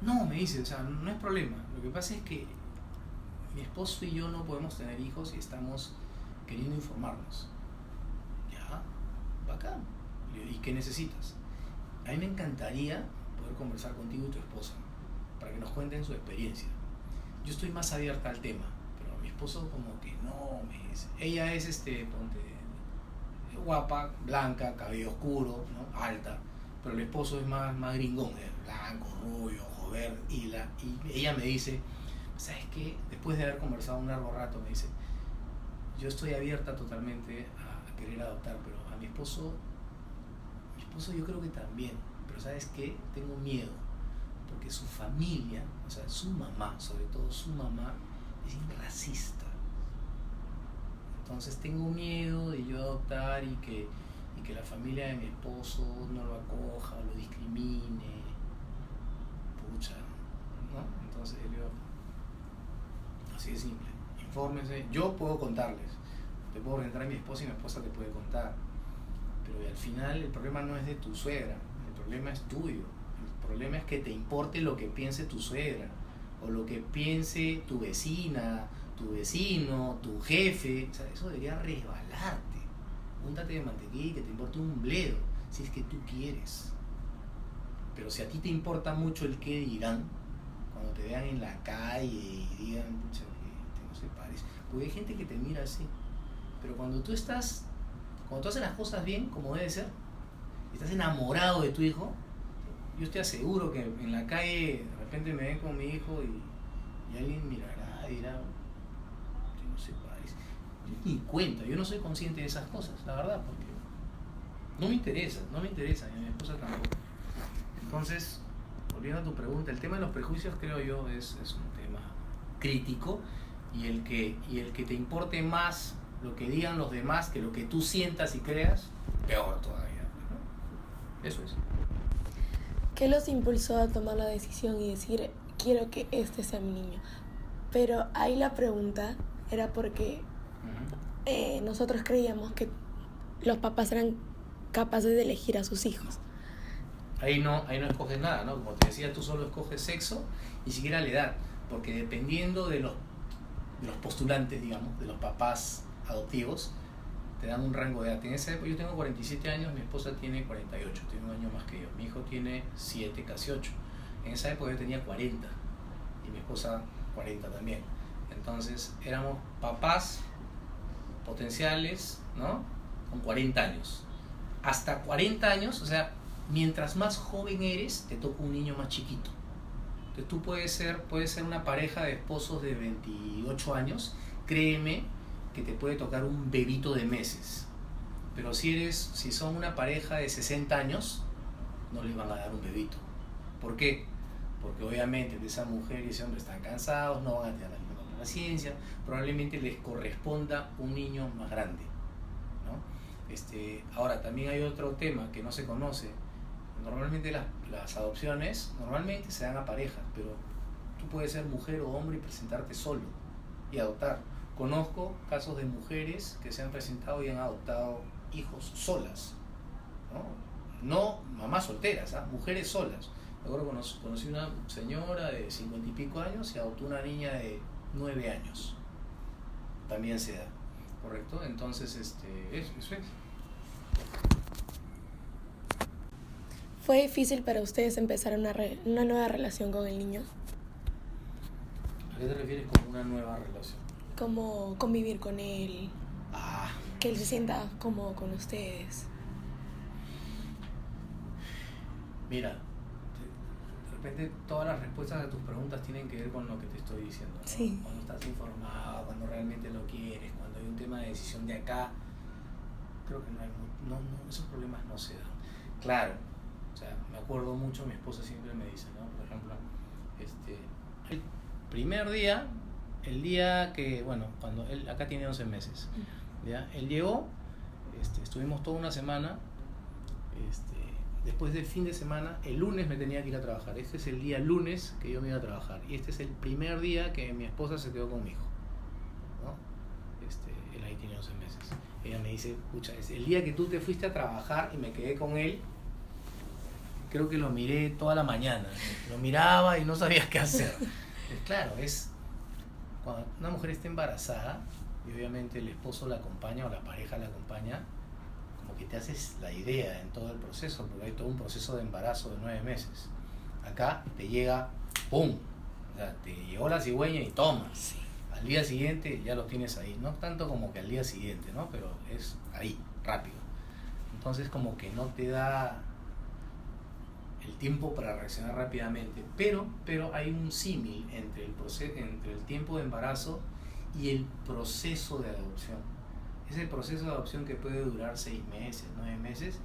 No, me dice, o sea, no es problema. Lo que pasa es que mi esposo y yo no podemos tener hijos y estamos queriendo informarnos. Ya, bacán. ¿Y qué necesitas? A mí me encantaría poder conversar contigo y tu esposa para que nos cuenten su experiencia. Yo estoy más abierta al tema, pero mi esposo como que no, me dice. Ella es guapa, blanca, cabello oscuro, ¿no? Alta, pero el esposo es más gringón, blanco, rubio, ojo verde, y ella me dice, ¿sabes qué? Después de haber conversado un largo rato, me dice, yo estoy abierta totalmente a querer adoptar, pero a mi esposo yo creo que también, pero ¿sabes qué? Tengo miedo, porque su familia, o sea, su mamá, sobre todo su mamá, es racista. Entonces tengo miedo de yo adoptar y que la familia de mi esposo no lo acoja o lo discrimine. Pucha, ¿no? Entonces yo digo, así de simple, infórmense. Yo puedo contarles, te puedo presentar a mi esposa y mi esposa te puede contar. Pero al final el problema no es de tu suegra, el problema es tuyo. El problema es que te importe lo que piense tu suegra, o lo que piense tu vecina, tu vecino, tu jefe. O sea, eso debería resbalarte. Úntate de mantequilla y que te importe un bledo, si es que tú quieres. Pero si a ti te importa mucho el qué dirán, cuando te vean en la calle y digan, pucha, que no se parece. Porque hay gente que te mira así. Pero cuando tú haces las cosas bien, como debe ser, estás enamorado de tu hijo, yo te aseguro que en la calle de repente me ven con mi hijo y alguien mirará y dirá, que no se parece. Yo ni cuenta, yo no soy consciente de esas cosas, la verdad, porque no me interesa, y a mi esposa tampoco. Entonces, volviendo a tu pregunta, el tema de los prejuicios creo yo es un tema crítico, y el que te importe más lo que digan los demás que lo que tú sientas y creas, peor todavía, ¿no? Eso es. ¿Qué los impulsó a tomar la decisión y decir, quiero que este sea mi niño? Pero ahí la pregunta era porque nosotros creíamos que los papás eran capaces de elegir a sus hijos. Ahí no escoges nada, ¿no? Como te decía, tú solo escoges sexo, ni siquiera la edad, porque dependiendo de los postulantes, digamos, de los papás adoptivos, te dan un rango de edad. En esa época, yo tengo 47 años, mi esposa tiene 48, tiene un año más que yo. Mi hijo tiene 7, casi 8. En esa época yo tenía 40 y mi esposa 40 también. Entonces éramos papás potenciales, ¿no? Con 40 años. Hasta 40 años, o sea, mientras más joven eres, te toca un niño más chiquito. Entonces tú puedes ser una pareja de esposos de 28 años, créeme que te puede tocar un bebito de meses. Pero si son una pareja de 60 años, no les van a dar un bebito. ¿Por qué? Porque obviamente esa mujer y ese hombre están cansados, no van a tener la misma paciencia, probablemente les corresponda un niño más grande, ¿no? Ahora, también hay otro tema que no se conoce. Normalmente las adopciones normalmente se dan a parejas, pero tú puedes ser mujer o hombre y presentarte solo y adoptar. Conozco casos de mujeres que se han presentado y han adoptado hijos solas, no mamás solteras, mujeres solas. Luego conocí una señora de 50 y pico años y adoptó una niña de 9 años. También se da, ¿correcto? Entonces, eso es. ¿Fue difícil para ustedes empezar una nueva relación con el niño? ¿A qué te refieres con una nueva relación? Como convivir con él, que él se sienta cómodo con ustedes. Mira, de repente todas las respuestas a tus preguntas tienen que ver con lo que te estoy diciendo, ¿no? Sí. Cuando estás informado, cuando realmente lo quieres, cuando hay un tema de decisión de acá, creo que esos problemas no se dan. Claro, o sea, me acuerdo mucho, mi esposa siempre me dice, ¿no? Por ejemplo, el primer día, el día que, bueno, cuando él acá tiene 11 meses, ¿ya? Él llegó, estuvimos toda una semana, después del fin de semana, el lunes me tenía que ir a trabajar. Este es el día lunes que yo me iba a trabajar y este es el primer día que mi esposa se quedó con mi hijo, ¿no? Él ahí tiene 11 meses. Ella me dice, escucha, es el día que tú te fuiste a trabajar y me quedé con él, creo que lo miré toda la mañana, lo miraba y no sabía qué hacer. Claro, cuando una mujer está embarazada y obviamente el esposo la acompaña o la pareja la acompaña, como que te haces la idea en todo el proceso, porque hay todo un proceso de embarazo de 9 meses. Acá te llega, ¡pum! O sea, te llegó la cigüeña y toma. Sí. Al día siguiente ya lo tienes ahí, no tanto como que al día siguiente, ¿no? Pero es ahí, rápido. Entonces como que no te da el tiempo para reaccionar rápidamente, pero hay un símil entre el tiempo de embarazo y el proceso de adopción. Ese proceso de adopción que puede durar 6 meses, 9 meses,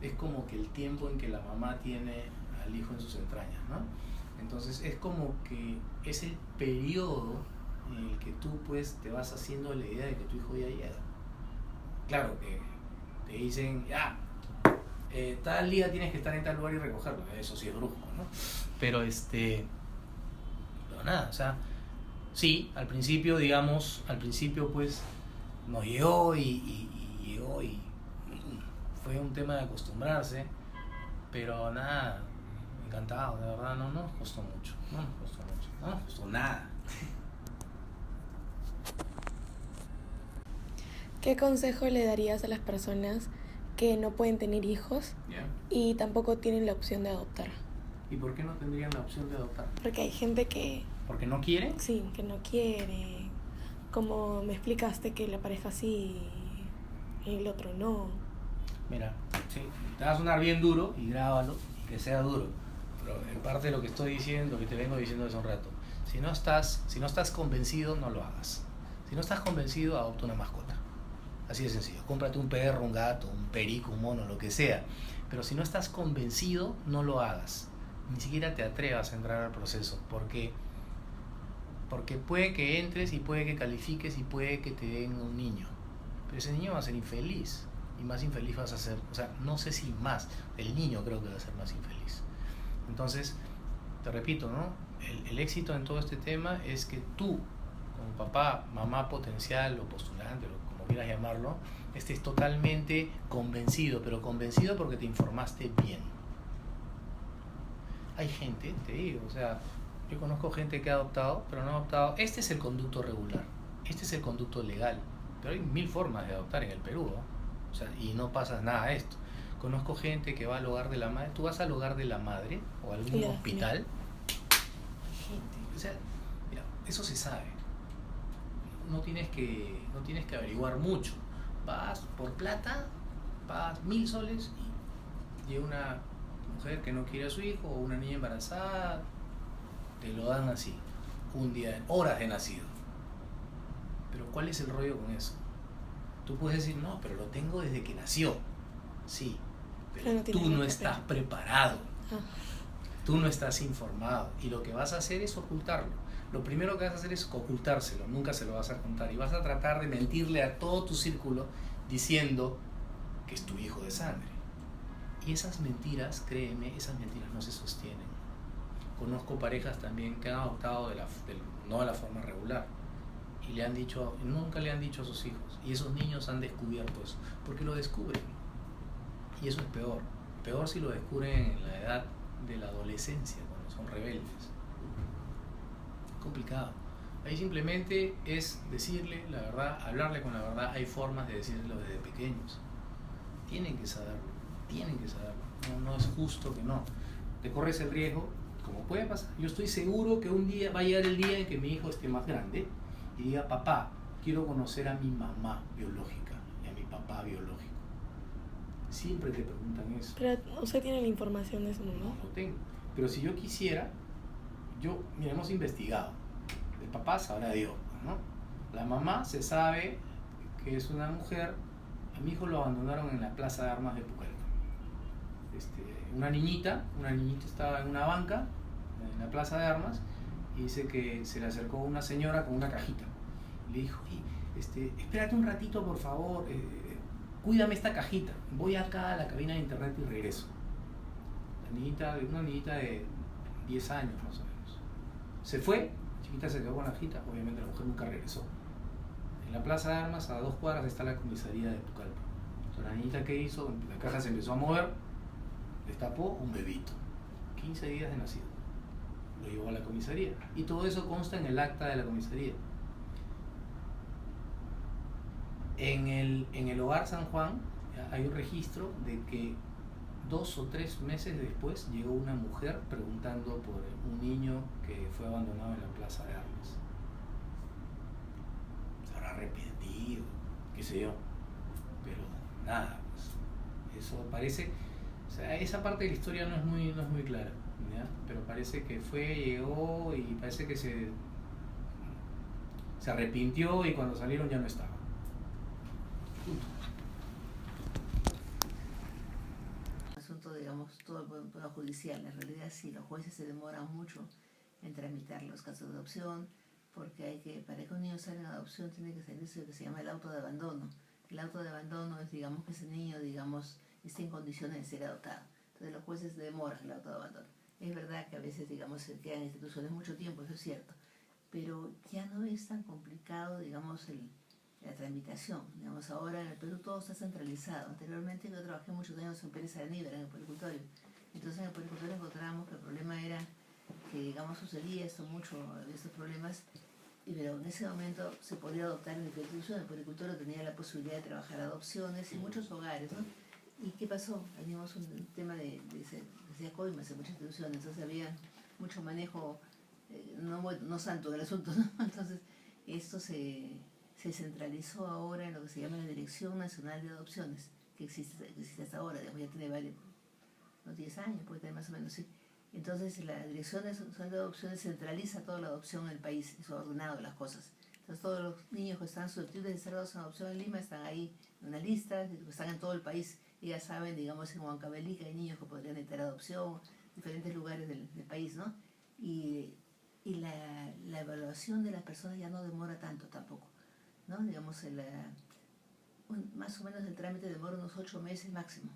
es como que el tiempo en que la mamá tiene al hijo en sus entrañas, ¿no? Entonces es como que es el periodo en el que tú pues te vas haciendo la idea de que tu hijo ya llega. Claro que te dicen, ya, tal día tienes que estar en tal lugar y recogerlo, eso sí es brusco, ¿no? Pero nada, o sea, sí, al principio pues nos llegó y llegó y fue un tema de acostumbrarse, pero nada, encantado, de verdad, no nos costó mucho, no nos costó nada. ¿Qué consejo le darías a las personas que no pueden tener hijos y tampoco tienen la opción de adoptar? ¿Y por qué no tendrían la opción de adoptar? Porque hay gente que... ¿Porque no quiere? Sí, que no quiere. Como me explicaste que la pareja sí y el otro no. Mira, sí, te va a sonar bien duro y grábalo y que sea duro. Pero en parte de lo que estoy diciendo, que te vengo diciendo hace un rato, si no estás convencido, no lo hagas. Si no estás convencido, adopta una mascota. Así de sencillo. Cómprate un perro, un gato, un perico, un mono, lo que sea. Pero si no estás convencido, no lo hagas. Ni siquiera te atrevas a entrar al proceso. Porque puede que entres y puede que califiques y puede que te den un niño. Pero ese niño va a ser infeliz. Y más infeliz vas a ser. O sea, no sé si más. El niño creo que va a ser más infeliz. Entonces, te repito, ¿no? El éxito en todo este tema es que tú, como papá, mamá potencial o postulante, o como como quieras llamarlo, estés totalmente convencido, pero convencido porque te informaste bien. Hay gente, te digo, o sea, yo conozco gente que ha adoptado, pero no ha adoptado. Este es el conducto regular, este es el conducto legal, pero hay 1000 formas de adoptar en el Perú, ¿no? O sea, y no pasa nada de esto. Conozco gente que va al hogar de la madre. ¿Tú vas al hogar de la madre o a algún hospital? Gente, o sea, mira, eso se sabe. No tienes que averiguar mucho. Vas por plata, pagas 1000 soles y llega una mujer que no quiere a su hijo o una niña embarazada, te lo dan así, un día, horas de nacido. Pero ¿cuál es el rollo con eso? Tú puedes decir, no, pero lo tengo desde que nació. Sí, pero tú no estás preparado. Tú no estás informado. Y lo que vas a hacer es ocultarlo. Lo primero que vas a hacer es ocultárselo. Nunca se lo vas a contar. Y vas a tratar de mentirle a todo tu círculo diciendo que es tu hijo de sangre. Y esas mentiras, créeme, esas mentiras no se sostienen. Conozco parejas también que han adoptado no de la forma regular. Y nunca le han dicho a sus hijos. Y esos niños han descubierto eso. Porque lo descubren. Y eso es peor. Peor si lo descubren en la edad de la adolescencia, cuando son rebeldes. Es complicado. Ahí simplemente es decirle la verdad, hablarle con la verdad. Hay formas de decírselo desde pequeños. Tienen que saberlo. No es justo que no. Te corres el riesgo, como puede pasar. Yo estoy seguro que un día va a llegar el día en que mi hijo esté más grande y diga, papá, quiero conocer a mi mamá biológica y a mi papá biológico. Siempre te preguntan eso. Pero usted tiene la información de eso, ¿no? No lo tengo. Pero si yo quisiera, mira, hemos investigado. El papá sabrá Dios, ¿no? La mamá se sabe que es una mujer. A mi hijo lo abandonaron en la Plaza de Armas de Pucallpa. Una niñita estaba en una banca en la Plaza de Armas y dice que se le acercó una señora con una cajita. Le dijo, espérate un ratito, por favor, cuídame esta cajita. Voy acá a la cabina de internet y regreso. Una niñita de 10 años más o menos. Se fue, la chiquita se quedó con la cajita, obviamente la mujer nunca regresó. En la Plaza de Armas, a 2 cuadras, está la comisaría de Pucallpa. Entonces, la niñita que hizo, la caja se empezó a mover, destapó un bebito, 15 días de nacido. Lo llevó a la comisaría. Y todo eso consta en el acta de la comisaría. En el hogar San Juan hay un registro de que 2 o 3 meses después llegó una mujer preguntando por un niño que fue abandonado en la Plaza de Armas. Se habrá arrepentido, qué sé yo, pero nada, pues, eso parece, o sea, esa parte de la historia no es muy clara, ¿ya? Pero parece que llegó y parece que se arrepintió y cuando salieron ya no estaba. Asunto, digamos, todo el poder judicial. En realidad sí, los jueces se demoran mucho en tramitar los casos de adopción, porque para que un niño salga en adopción tiene que salirse lo que se llama el auto de abandono. El auto de abandono es, digamos, que ese niño, digamos, esté en condiciones de ser adoptado. Entonces los jueces demoran el auto de abandono. Es verdad que a veces, digamos, se quedan en instituciones mucho tiempo, eso es cierto, pero ya no es tan complicado, digamos, la tramitación. Digamos, ahora en el Perú todo está centralizado. Anteriormente yo trabajé muchos años en Pérez Aníbal, en el policultorio. Entonces en el policultorio encontramos que el problema era que, digamos, sucedía estos problemas, pero en ese momento se podía adoptar en diferentes instituciones. El policultorio tenía la posibilidad de trabajar adopciones en muchos hogares, ¿no? ¿Y qué pasó? Teníamos un tema de coimas en muchas instituciones, entonces había mucho manejo, no santo del asunto, ¿no? Entonces esto se centralizó ahora en lo que se llama la Dirección Nacional de Adopciones, que existe hasta ahora, digamos, ya tiene varios, unos 10 años, puede tener más o menos, sí. Entonces la Dirección Nacional de Adopciones centraliza toda la adopción en el país, eso ha ordenado las cosas. Entonces todos los niños que están susceptibles de ser dados en adopción en Lima están ahí en una lista, están en todo el país, y ya saben, digamos, en Huancavelica hay niños que podrían necesitar adopción, diferentes lugares del país, ¿no? Y la evaluación de las personas ya no demora tanto tampoco, ¿no? Digamos, más o menos el trámite demora unos 8 meses máximo,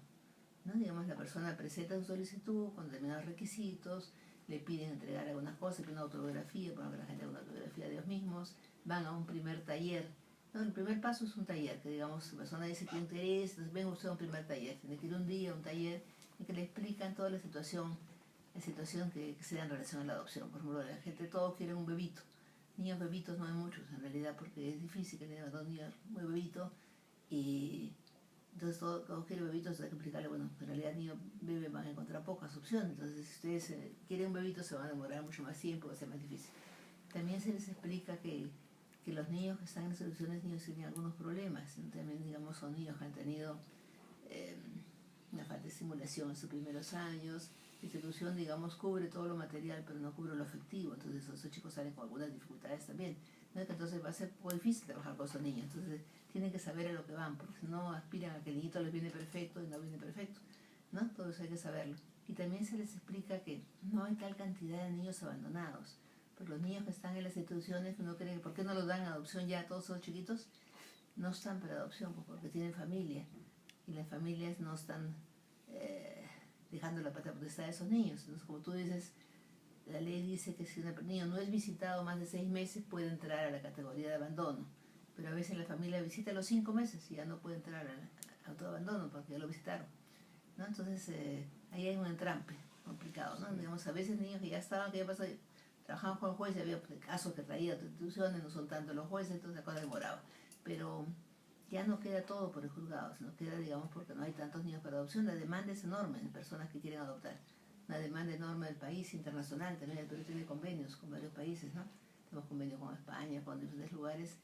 ¿no? Digamos, la persona presenta su solicitud con determinados requisitos, le piden entregar algunas cosas, piden una autobiografía, para que la gente haga una autobiografía de ellos mismos, van a un primer taller No, el primer paso es un taller, que digamos, la persona dice que interés, entonces venga usted a un primer taller, tiene que ir un día a un taller en que le explican toda la situación que se da en relación a la adopción. Por ejemplo, la gente, todos quieren un bebito. Niños bebitos no hay muchos en realidad, porque es difícil que le den a dos niños muy bebitos, y entonces todos quieren bebitos, hay que explicarle, bueno, en realidad niños bebé van a encontrar pocas opciones, entonces si ustedes quieren un bebito se van a demorar mucho más tiempo, va a ser más difícil. También se les explica que los niños que están en instituciones, niños tienen algunos problemas, también digamos son niños que han tenido una falta de estimulación en sus primeros años. La institución, digamos, cubre todo lo material, pero no cubre lo afectivo, entonces esos chicos salen con algunas dificultades también, ¿no? Entonces va a ser un poco difícil trabajar con esos niños, entonces tienen que saber a lo que van, porque si no aspiran a que el niñito les viene perfecto y no viene perfecto, ¿no? Todo eso hay que saberlo. Y también se les explica que no hay tal cantidad de niños abandonados, pero los niños que están en las instituciones, uno cree, ¿por qué no los dan a adopción ya todos esos chiquitos? No están para adopción, pues porque tienen familia, y las familias no están dejando la patria potestad de esos niños. Entonces, como tú dices, la ley dice que si un niño no es visitado más de 6 meses, puede entrar a la categoría de abandono. Pero a veces la familia visita a los 5 meses y ya no puede entrar al autoabandono porque ya lo visitaron, ¿no? Entonces, ahí hay un entrampe complicado, ¿no? Sí. Digamos, a veces niños que ya estaban, que ya pasó, trabajaban con jueces, había casos que traían otras instituciones, no son tanto los jueces, entonces la cosa demoraba. Pero ya no queda todo por el juzgado, sino queda, digamos, porque no hay tantos niños para adopción. La demanda es enorme de personas que quieren adoptar. Una demanda enorme del país, internacional. También el Perú tiene convenios con varios países, ¿no? Tenemos convenios con España, con diferentes lugares,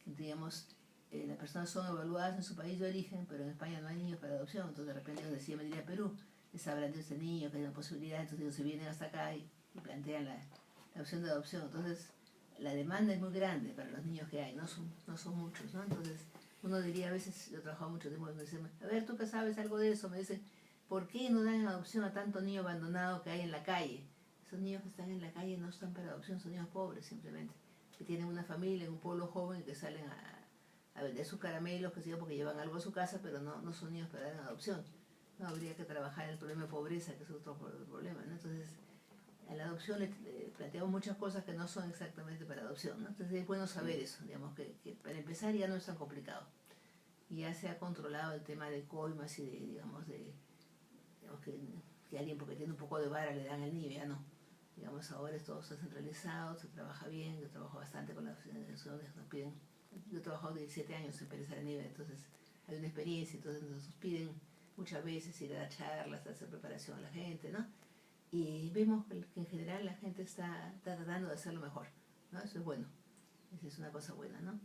que, digamos, las personas son evaluadas en su país de origen, pero en España no hay niños para adopción. Entonces, de repente, ellos deciden venir a Perú, les hablan de este niño, que hay una posibilidad, entonces ellos se vienen hasta acá y plantean la opción de adopción. Entonces, la demanda es muy grande para los niños que hay, no son muchos, ¿no? Entonces, uno diría, a veces, yo he trabajado mucho tiempo, me dicen, a ver, tú que sabes algo de eso, me dicen, ¿por qué no dan en adopción a tanto niño abandonado que hay en la calle? Esos niños que están en la calle no están para adopción, son niños pobres simplemente, que tienen una familia en un pueblo joven y que salen a vender sus caramelos, que sea porque llevan algo a su casa, pero no son niños para dar en adopción. No habría que trabajar el problema de pobreza, que es otro problema, ¿no? Entonces, a la adopción le planteamos muchas cosas que no son exactamente para adopción, ¿no? Entonces es bueno saber eso, digamos, que para empezar ya no es tan complicado. Y ya se ha controlado el tema de coimas y digamos, que alguien porque tiene un poco de vara le dan al niño, ya no. Digamos, ahora todo está centralizado, se trabaja bien, yo trabajo bastante con las instituciones, nos piden, yo he trabajado 17 años en Pérez Areníbal, entonces hay una experiencia, entonces nos piden muchas veces ir a dar charlas, hacer preparación a la gente, ¿no? Y vemos que en general la gente está tratando de hacerlo mejor, ¿no? Eso es bueno, esa es una cosa buena, ¿no?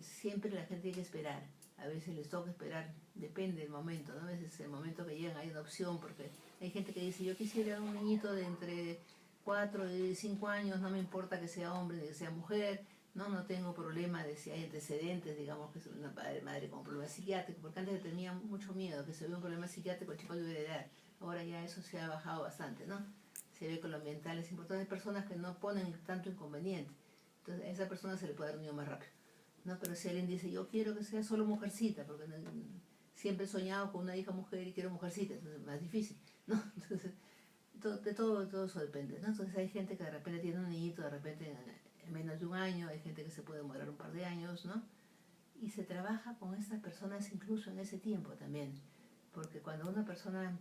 Siempre la gente tiene que esperar, a veces les toca esperar, depende del momento, ¿no? A veces el momento que llegan hay una opción, porque hay gente que dice, yo quisiera un niñito de entre 4 y 5 años, no me importa que sea hombre ni que sea mujer, no tengo problema de si hay antecedentes, digamos que es una madre con problemas psiquiátricos, porque antes tenía mucho miedo que se vea un problema psiquiátrico el chico debe de dar. Ahora ya eso se ha bajado bastante, ¿no? Se ve con lo ambiental es importante, hay personas que no ponen tanto inconveniente, entonces a esa persona se le puede dar un niño más rápido, ¿no? Pero si alguien dice, yo quiero que sea solo mujercita, porque siempre he soñado con una hija mujer y quiero mujercita, entonces es más difícil, ¿no? Entonces, de todo eso depende, ¿no? Entonces hay gente que de repente tiene un niñito, de repente en menos de un año, hay gente que se puede demorar un par de años, ¿no? Y se trabaja con estas personas incluso en ese tiempo también, porque cuando una persona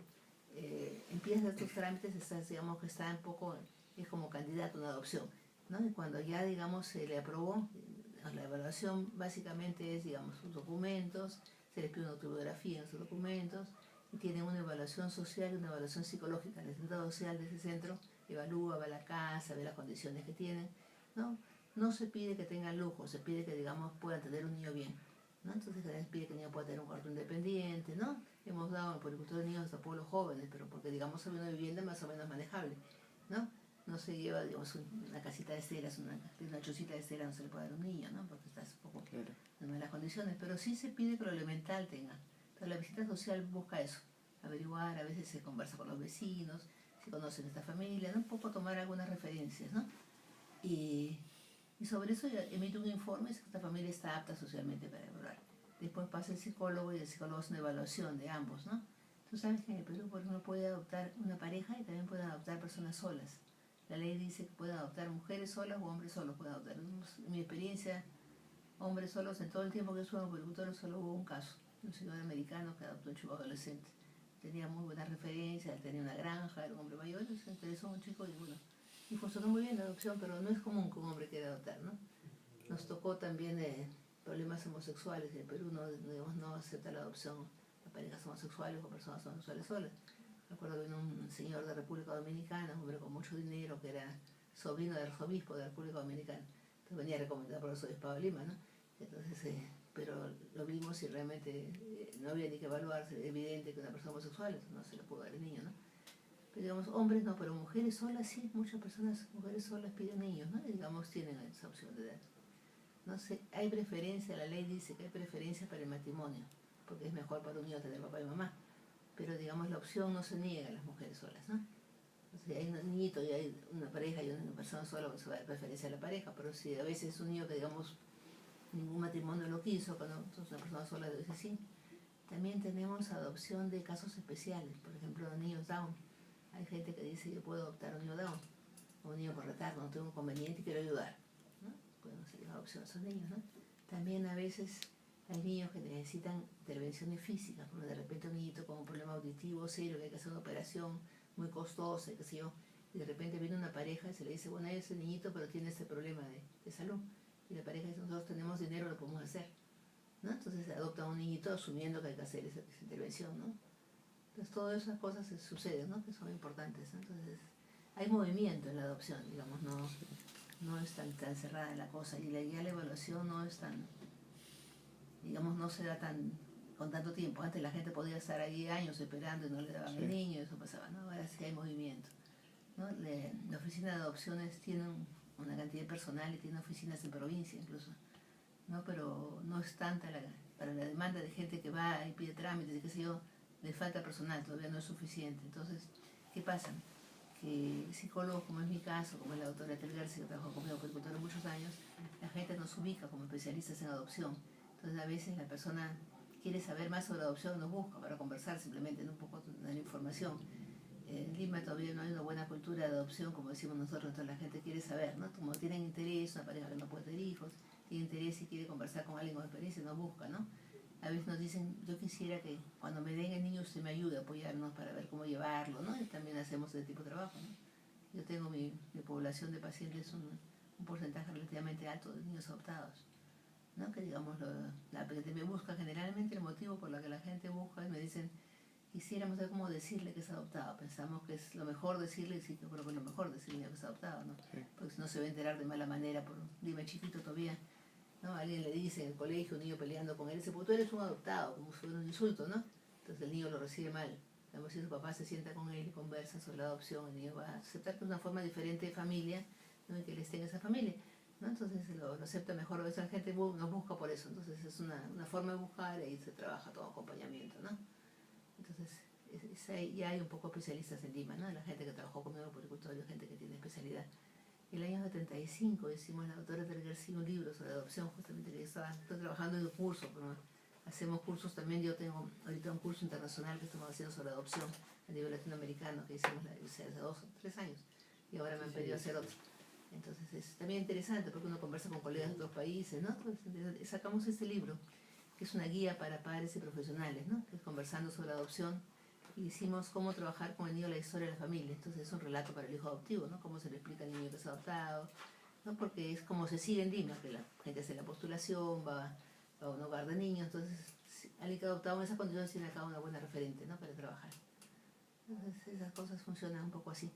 empieza estos trámites, digamos que está un poco, es como candidato a una adopción, ¿no? Y cuando ya, digamos, se le aprobó, la evaluación básicamente es, digamos, sus documentos, se les pide una autobiografía en sus documentos, y tienen una evaluación social y una evaluación psicológica. El centro social de ese centro evalúa, va a la casa, ve las condiciones que tienen, ¿no? No se pide que tengan lujo, se pide que, digamos, puedan tener un niño bien, ¿no? Entonces se les pide que el niño pueda tener un cuarto independiente, ¿no? Hemos dado por el cultivo de niños hasta pueblos jóvenes, pero porque, digamos, hay una vivienda más o menos manejable, ¿no? No se lleva, digamos, una casita de cera, una chocita de cera no se le puede dar a un niño, ¿no? Porque está un poco en malas condiciones, pero sí se pide que lo elemental tenga. Entonces la visita social busca eso, averiguar, a veces se conversa con los vecinos, si conocen esta familia, ¿no? Un poco tomar algunas referencias, ¿no? Y sobre eso emite un informe si esta familia está apta socialmente para evaluar. Después pasa el psicólogo y el psicólogo hace una evaluación de ambos, ¿no? Tú sabes que en el Perú, por ejemplo, puede adoptar una pareja y también puede adoptar personas solas. La ley dice que pueden adoptar mujeres solas o hombres solos pueden adoptar. En mi experiencia hombres solos. En todo el tiempo que estuve en puericultor solo hubo un caso, un señor americano que adoptó un chico adolescente. Tenía muy buenas referencias, tenía una granja, era un hombre mayor, se interesó un chico y bueno, y funcionó muy bien la adopción, pero no es común que un hombre quiera adoptar, ¿no? Nos tocó también problemas homosexuales. En Perú no acepta la adopción de parejas homosexuales o personas homosexuales solas. Recuerdo que vino un señor de República Dominicana, un hombre con mucho dinero, que era sobrino del arzobispo de República Dominicana. Entonces venía recomendado por el arzobispado de Lima, ¿no? Entonces, pero lo vimos y realmente no había ni que evaluarse. Es evidente que una persona homosexual no se le pudo dar el niño, ¿no? Pero digamos, hombres no, pero mujeres solas sí, muchas personas, mujeres solas piden niños, ¿no? Y digamos, tienen esa opción de dar. No sé, hay preferencia, la ley dice que hay preferencia para el matrimonio, porque es mejor para un niño tener papá y mamá. Pero digamos, la opción no se niega a las mujeres solas, ¿no? O sea, hay un niñito y hay una pareja y una persona sola, pues se va a dar preferencia a la pareja, pero si a veces es un niño que, digamos, ningún matrimonio lo quiso, cuando es una persona sola, a veces sí. También tenemos adopción de casos especiales, por ejemplo, de niños Down. Hay gente que dice, yo puedo adoptar a un niño Down, o un niño con retardo, no tengo inconveniente y quiero ayudar, ¿no? Podemos hacer adopción a esos niños, ¿no? También a veces hay niños que necesitan intervenciones físicas, porque de repente un niñito con un problema auditivo serio, que hay que hacer una operación muy costosa, qué sé yo, y de repente viene una pareja y se le dice, bueno, ese niñito pero tiene ese problema de salud, y la pareja dice, nosotros tenemos dinero, lo podemos hacer, ¿no? Entonces adopta a un niñito asumiendo que hay que hacer esa intervención, ¿no? Entonces todas esas cosas suceden, ¿no? Que son importantes, ¿no? Entonces hay movimiento en la adopción, digamos, no es tan cerrada la cosa, y la evaluación no es tan, digamos, no se da con tanto tiempo. Antes la gente podía estar ahí años esperando y no le daban el niño, y eso pasaba, ¿no? Ahora sí hay movimiento, ¿no? La oficina de adopciones tiene una cantidad de personal y tiene oficinas en provincia incluso, ¿no? Pero no es tanta para la demanda de gente que va y pide trámites y qué sé yo, le falta personal, todavía no es suficiente. Entonces, ¿qué pasa? Que psicólogos, como es mi caso, como es la doctora Ethel García, que trabajó conmigo por muchos años, la gente nos ubica como especialistas en adopción. Entonces a veces la persona quiere saber más sobre adopción, nos busca para conversar simplemente, un poco de la información. En Lima todavía no hay una buena cultura de adopción, como decimos nosotros, entonces la gente quiere saber, ¿no? Como tienen interés, una pareja que no puede tener hijos, tiene interés y quiere conversar con alguien con experiencia, nos busca, ¿no? A veces nos dicen, yo quisiera que cuando me den el niño usted me ayude a apoyarnos para ver cómo llevarlo, ¿no? Y también hacemos ese tipo de trabajo, ¿no? Yo tengo mi población de pacientes, un porcentaje relativamente alto de niños adoptados, ¿no? Que digamos, la gente me busca generalmente, el motivo por el que la gente busca, y me dicen, quisiéramos saber cómo decirle que es adoptado. Pensamos que es lo mejor decirle, y sí, yo creo que es lo mejor decirle que es adoptado, ¿no? Sí. Porque si no se va a enterar de mala manera por un dime chiquito todavía, ¿no? Alguien le dice en el colegio, un niño peleando con él, dice, pues tú eres un adoptado, como si fuera un insulto, ¿no? Entonces el niño lo recibe mal. Además, si su papá se sienta con él y conversa sobre la adopción, el niño va a aceptar que es una forma diferente de familia, ¿no? Y que él esté en esa familia, ¿no? Entonces lo acepta mejor. A veces la gente nos busca por eso. Entonces es una forma de buscar y ahí se trabaja todo acompañamiento, ¿no? Entonces ya hay un poco especialistas en Lima, ¿no? La gente que trabajó conmigo en puricultorio, gente que tiene especialidad. En el año 75 hicimos la doctora Ethel García un libro sobre adopción, justamente que estoy trabajando en un curso, pero hacemos cursos también. Yo tengo ahorita un curso internacional que estamos haciendo sobre adopción a nivel latinoamericano, que hicimos hace 2 o 3 años, y ahora me han pedido hacer otro. Entonces es también interesante porque uno conversa con colegas de otros países, ¿no? Entonces, sacamos este libro, que es una guía para padres y profesionales, ¿no? Que es conversando sobre adopción, y hicimos cómo trabajar con el niño la historia de la familia. Entonces es un relato para el hijo adoptivo, ¿no? Cómo se le explica al niño que es adoptado, ¿no? Porque es como se sigue en Lima, que la gente hace la postulación, va a un hogar de niños, entonces alguien que ha adoptado en esas condiciones tiene acá una buena referente, ¿no? Para trabajar. Entonces esas cosas funcionan un poco así.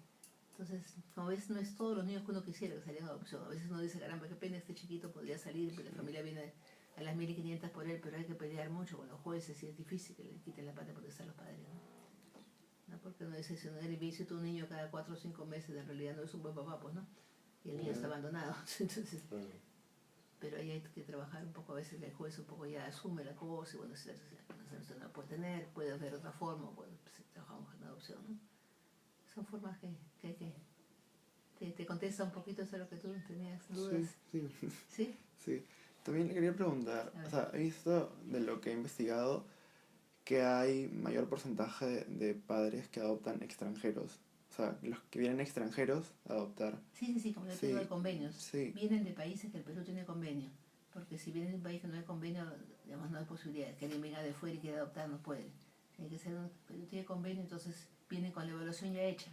Entonces, como ves, no es todos los niños que uno quisiera que salieran a adopción. A veces uno dice, caramba, qué pena, este chiquito podría salir, pero la familia viene a las 1.500 por él, pero hay que pelear mucho con los jueces y es difícil que le quiten la patria porque están los padres, ¿no? Porque uno dice, si no eres visita un niño cada 4 o 5 meses, en realidad no es un buen papá, pues, ¿no? Y el niño está abandonado. Entonces, pero ahí hay que trabajar un poco, a veces el juez un poco ya asume la cosa, y bueno, si no la puede tener, puede haber otra forma, bueno, pues trabajamos en adopción, ¿no? Son formas que hay que... ¿Te contesta un poquito eso lo que tú tenías dudas? Sí. ¿Sí? Sí. También le quería preguntar, o sea, he visto de lo que he investigado que hay mayor porcentaje de padres que adoptan extranjeros. O sea, los que vienen extranjeros a adoptar. Sí, como yo te digo, de convenios. Sí. Vienen de países que el Perú tiene convenio. Porque si viene de un país que no hay convenio, digamos, no hay posibilidad. Que alguien venga de fuera y quiera adoptar, no puede. Tiene que ser pero tiene convenio, entonces viene con la evaluación ya hecha.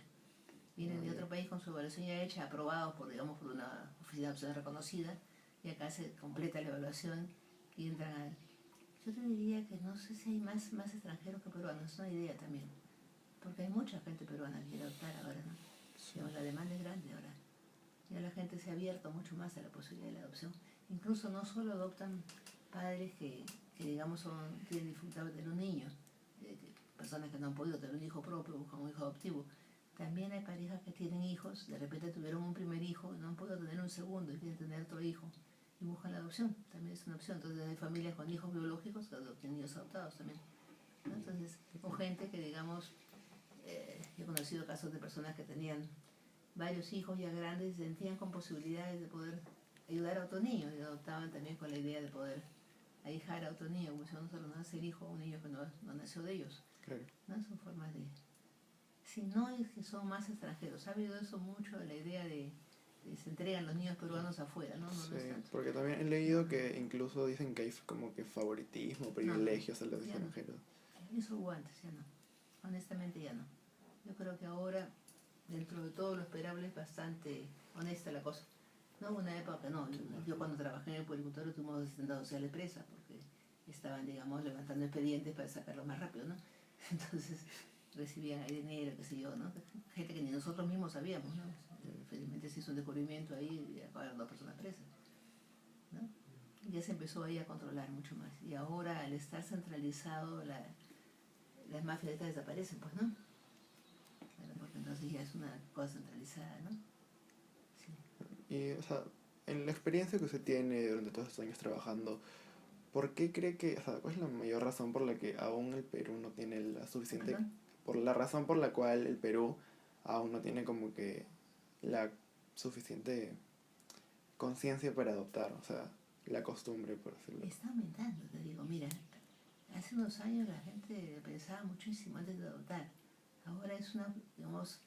Vienen de otro país con su evaluación ya hecha, aprobados por, digamos, por una oficina de adopción reconocida, y acá se completa la evaluación y entran al... Yo te diría que no sé si hay más extranjeros que peruanos, es una idea también. Porque hay mucha gente peruana que quiere adoptar ahora, ¿no? Digamos, la demanda es grande ahora. Ya la gente se ha abierto mucho más a la posibilidad de la adopción. Incluso no solo adoptan padres que digamos, tienen dificultad de tener un niño, personas que no han podido tener un hijo propio, buscan un hijo adoptivo. También hay parejas que tienen hijos, de repente tuvieron un primer hijo y no han podido tener un segundo y quieren tener otro hijo y buscan la adopción, también es una opción. Entonces hay familias con hijos biológicos que adoptan niños adoptados también, ¿no? Entonces, o gente que, digamos, he conocido casos de personas que tenían varios hijos ya grandes y sentían con posibilidades de poder ayudar a otro niño y adoptaban también con la idea de poder ahijar a otro niño, como si no solo nacer hijo a un niño que no nació de ellos. Claro. ¿No? Son formas de... Si no es que son más extranjeros, ha habido eso mucho, la idea de se entregan los niños peruanos afuera, ¿no? Sí, no es tanto. porque también he leído que incluso dicen que hay como que favoritismo, privilegios a los extranjeros. Eso hubo antes, ya no. Honestamente ya no. Yo creo que ahora, dentro de todo lo esperable, es bastante honesta la cosa. No hubo una época que no. Yo cuando trabajé en el puericultorio tuvimos asistentes sociales presa, porque estaban, digamos, levantando expedientes para sacarlo más rápido, ¿no? Entonces recibían ahí dinero, qué sé yo, ¿no? Gente que ni nosotros mismos sabíamos, ¿no? Felizmente se hizo un descubrimiento ahí y acabaron 2 personas presas, ¿no? Y ya se empezó ahí a controlar mucho más. Y ahora, al estar centralizado, las mafias estas desaparecen, pues, ¿no? Claro, porque entonces ya es una cosa centralizada, ¿no? Sí. Y, o sea, en la experiencia que usted tiene durante todos estos años trabajando, ¿por qué cree que, o sea, cuál es la mayor razón por la que aún el Perú no tiene la suficiente... ¿Perdón? Por la razón por la cual el Perú aún no tiene como que la suficiente conciencia para adoptar, o sea, la costumbre, por decirlo. Está aumentando, te digo, mira, hace unos años la gente pensaba muchísimo antes de adoptar. Ahora es una, digamos,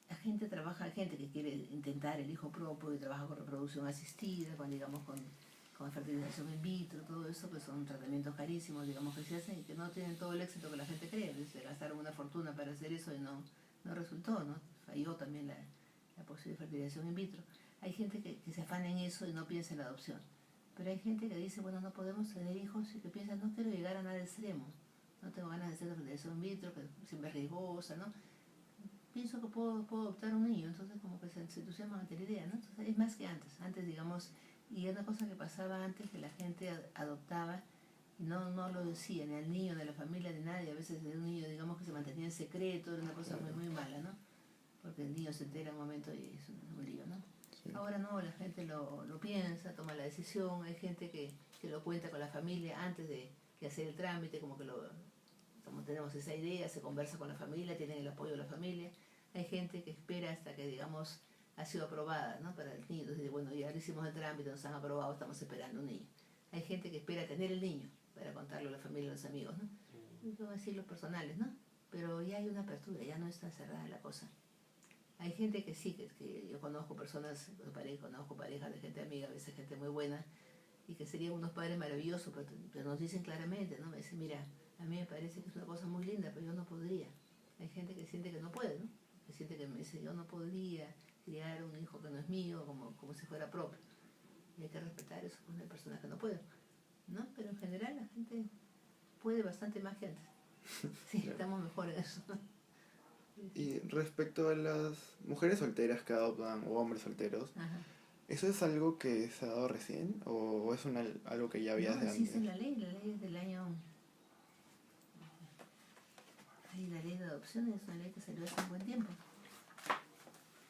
hay gente que quiere intentar el hijo propio y trabaja con reproducción asistida, digamos, con fertilización in vitro, todo eso, que son tratamientos carísimos, digamos, que se hacen y que no tienen todo el éxito que la gente cree. Se gastaron una fortuna para hacer eso y no resultó, ¿no? Falló también la posible fertilización in vitro. Hay gente que se afana en eso y no piensa en la adopción. Pero hay gente que dice, bueno, no podemos tener hijos y que piensa, no quiero llegar a nada extremo. No tengo ganas de hacer fertilización in vitro, que siempre es riesgosa, ¿no? Pienso que puedo adoptar un niño, entonces como que se entusiasman ante la idea, ¿no? Entonces es más que antes. Antes, digamos, y es una cosa que pasaba antes, que la gente adoptaba y no lo decía, ni al niño, ni a la familia, ni nadie. A veces era un niño, digamos, que se mantenía en secreto, era una cosa muy, muy mala, ¿no? Porque el niño se entera en un momento y es un lío, ¿no? Sí. Ahora no, la gente lo piensa, toma la decisión, hay gente que lo cuenta con la familia antes de hacer el trámite, como tenemos esa idea, se conversa con la familia, tienen el apoyo de la familia. Hay gente que espera hasta que, digamos, ha sido aprobada, ¿no? Para el niño. Entonces, bueno, ya le hicimos el trámite, nos han aprobado, estamos esperando un niño. Hay gente que espera tener el niño para contarlo a la familia y a los amigos, ¿no? Y puedo decir los personales, ¿no? Pero ya hay una apertura, ya no está cerrada la cosa. Hay gente que sí, que yo conozco personas, conozco parejas de gente amiga, a veces gente muy buena, y que serían unos padres maravillosos, pero nos dicen claramente, ¿no? Me dicen, mira, a mí me parece que es una cosa muy linda, pero yo no podría. Hay gente que siente que no puede, ¿no? Que siente que me dice, yo no podría criar un hijo que no es mío, como si fuera propio. Y hay que respetar eso, pues hay personas que no pueden, ¿no? Pero en general la gente puede bastante más que antes. Sí, claro. Estamos mejor en eso. Y respecto a las mujeres solteras que adoptan, o hombres solteros, ajá, ¿eso es algo que se ha dado recién o es algo que ya había desde antes? Sí, la ley es del año... La ley de adopción es una ley que salió hace un buen tiempo.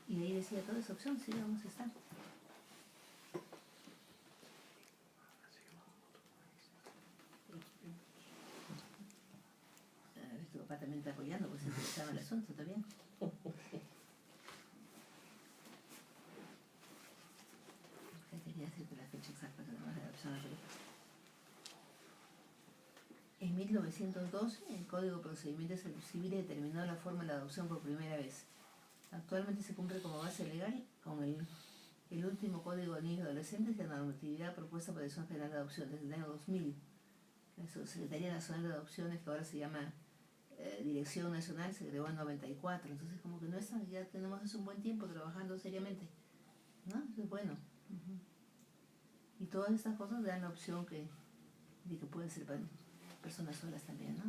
Y ahí decía toda esa opción, sí, vamos a estar. A ver, tu papá también está apoyando, pues se interesaba el asunto, ¿está bien? Quería decirte la fecha exacta de la adopción a En 1912, el Código de Procedimientos Civiles determinó la forma de la adopción por primera vez. Actualmente se cumple como base legal con el el último Código de Niños y Adolescentes de la normatividad propuesta por la Dirección General de Adopción desde el año 2000. La Secretaría Nacional de Adopciones, que ahora se llama Dirección Nacional, se creó en 94. Entonces, como que no es, ya tenemos hace un buen tiempo trabajando seriamente, ¿no? Entonces, bueno. Y todas estas cosas dan la opción de que pueden ser personas solas también, ¿no?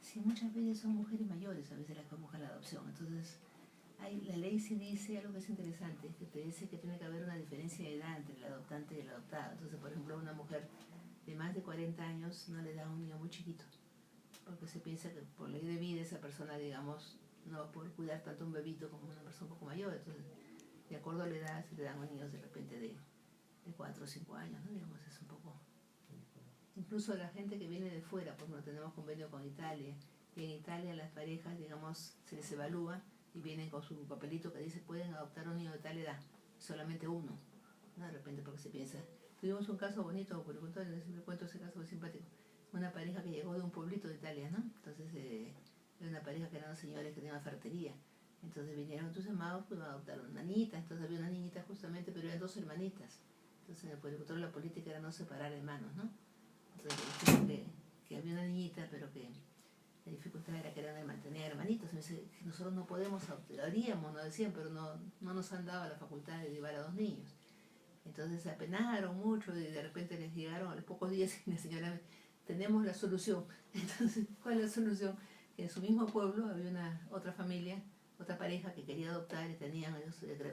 Sí, muchas veces son mujeres mayores, a veces las que buscan la adopción. Entonces, la ley sí dice algo que es interesante, que te dice que tiene que haber una diferencia de edad entre el adoptante y el adoptado. Entonces, por ejemplo, a una mujer de más de 40 años no le da un niño muy chiquito, porque se piensa que por ley de vida esa persona, digamos, no va a poder cuidar tanto un bebito como una persona un poco mayor. Entonces, de acuerdo a la edad, se le dan a niños de repente de 4 o 5 años, ¿no? Digamos, es un poco... Incluso a la gente que viene de fuera, porque no tenemos convenio con Italia, y en Italia las parejas, digamos, se les evalúa y vienen con su papelito que dice pueden adoptar un niño de tal edad, solamente uno, ¿no? De repente porque se piensa... Tuvimos un caso bonito, por ejemplo, siempre cuento ese caso muy simpático, una pareja que llegó de un pueblito de Italia, ¿no? Entonces, era una pareja que eran unos señores que tenían una ferretería. Entonces vinieron entusiasmados, pues adoptaron una niñita, entonces había una niñita justamente, pero eran 2 hermanitas. Entonces en el pueblo la política era no separar hermanos, ¿no? Entonces que había una niñita, pero que la dificultad era que era de mantener hermanitos. Y me dice, nosotros no podemos, haríamos, nos decían, pero no nos han dado la facultad de llevar a 2 niños. Entonces se apenaron mucho y de repente les llegaron a los pocos días y la señora, tenemos la solución. Entonces, ¿cuál es la solución? Que en su mismo pueblo había otra familia, otra pareja que quería adoptar y tenían,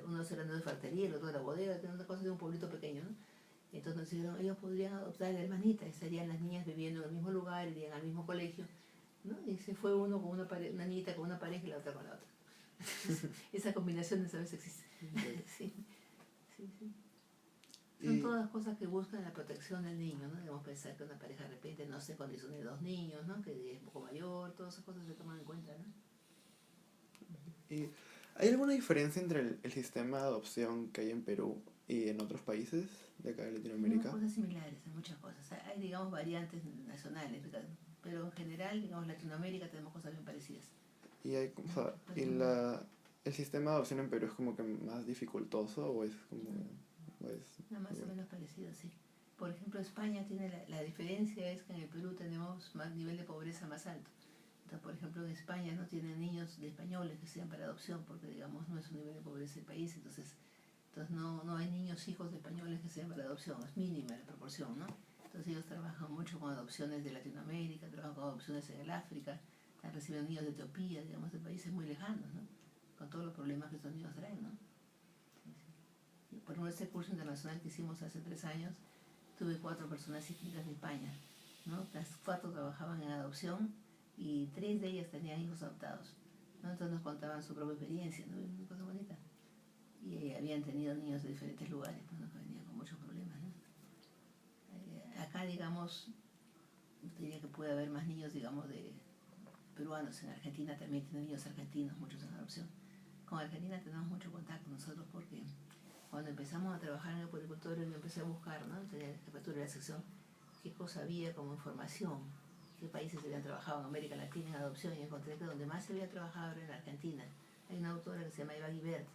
unos eran de fartería, el otro de la bodega, tenían una cosa de un pueblito pequeño, ¿no? Entonces nos dijeron, ellos podrían adoptar a la hermanita, y estarían las niñas viviendo en el mismo lugar, irían al mismo colegio, ¿no? Y se fue uno con una niñita con una pareja y la otra con la otra. Esa combinación a veces existe. Sí, sí, sí. Son todas cosas que buscan la protección del niño, ¿no? Debemos pensar que una pareja de repente no esté en condiciones de 2 niños, ¿no? Que es un poco mayor, todas esas cosas se toman en cuenta, ¿no? ¿Y hay alguna diferencia entre el sistema de adopción que hay en Perú y en otros países de acá de Latinoamérica? Hay cosas similares, hay muchas cosas. Hay, digamos, variantes nacionales, pero en general, digamos, Latinoamérica tenemos cosas bien parecidas. Y hay, o sea, el sistema de adopción en Perú es como que más dificultoso o es como... Más o menos parecido, sí. Por ejemplo, España tiene la diferencia es que en el Perú tenemos más nivel de pobreza más alto. Entonces, por ejemplo, en España no tienen niños de españoles que sean para adopción porque, digamos, no es un nivel de pobreza el país. Entonces no hay niños hijos de españoles que sean para adopción. Es mínima la proporción, ¿no? Entonces ellos trabajan mucho con adopciones de Latinoamérica, trabajan con adopciones en el África, están recibiendo niños de Etiopía, digamos, de países muy lejanos, ¿no? Con todos los problemas que estos niños traen, ¿no? Por ejemplo, este curso internacional que hicimos hace 3 años, tuve 4 personas distintas de España, ¿no? Las 4 trabajaban en adopción y 3 de ellas tenían hijos adoptados, ¿no? Entonces nos contaban su propia experiencia, ¿no? Una cosa bonita. Y habían tenido niños de diferentes lugares, pues, ¿no? Que venían con muchos problemas, ¿no? Acá, digamos, diría que puede haber más niños, digamos, de peruanos. En Argentina también tienen niños argentinos, muchos en adopción. Con Argentina tenemos mucho contacto nosotros porque cuando empezamos a trabajar en el puericultorio yo empecé a buscar, ¿no? Tenía la jefatura de la sección, qué cosa había como información, qué países habían trabajado en América Latina en adopción, y encontré que donde más se había trabajado era en Argentina. Hay una autora que se llama Eva Guiberti,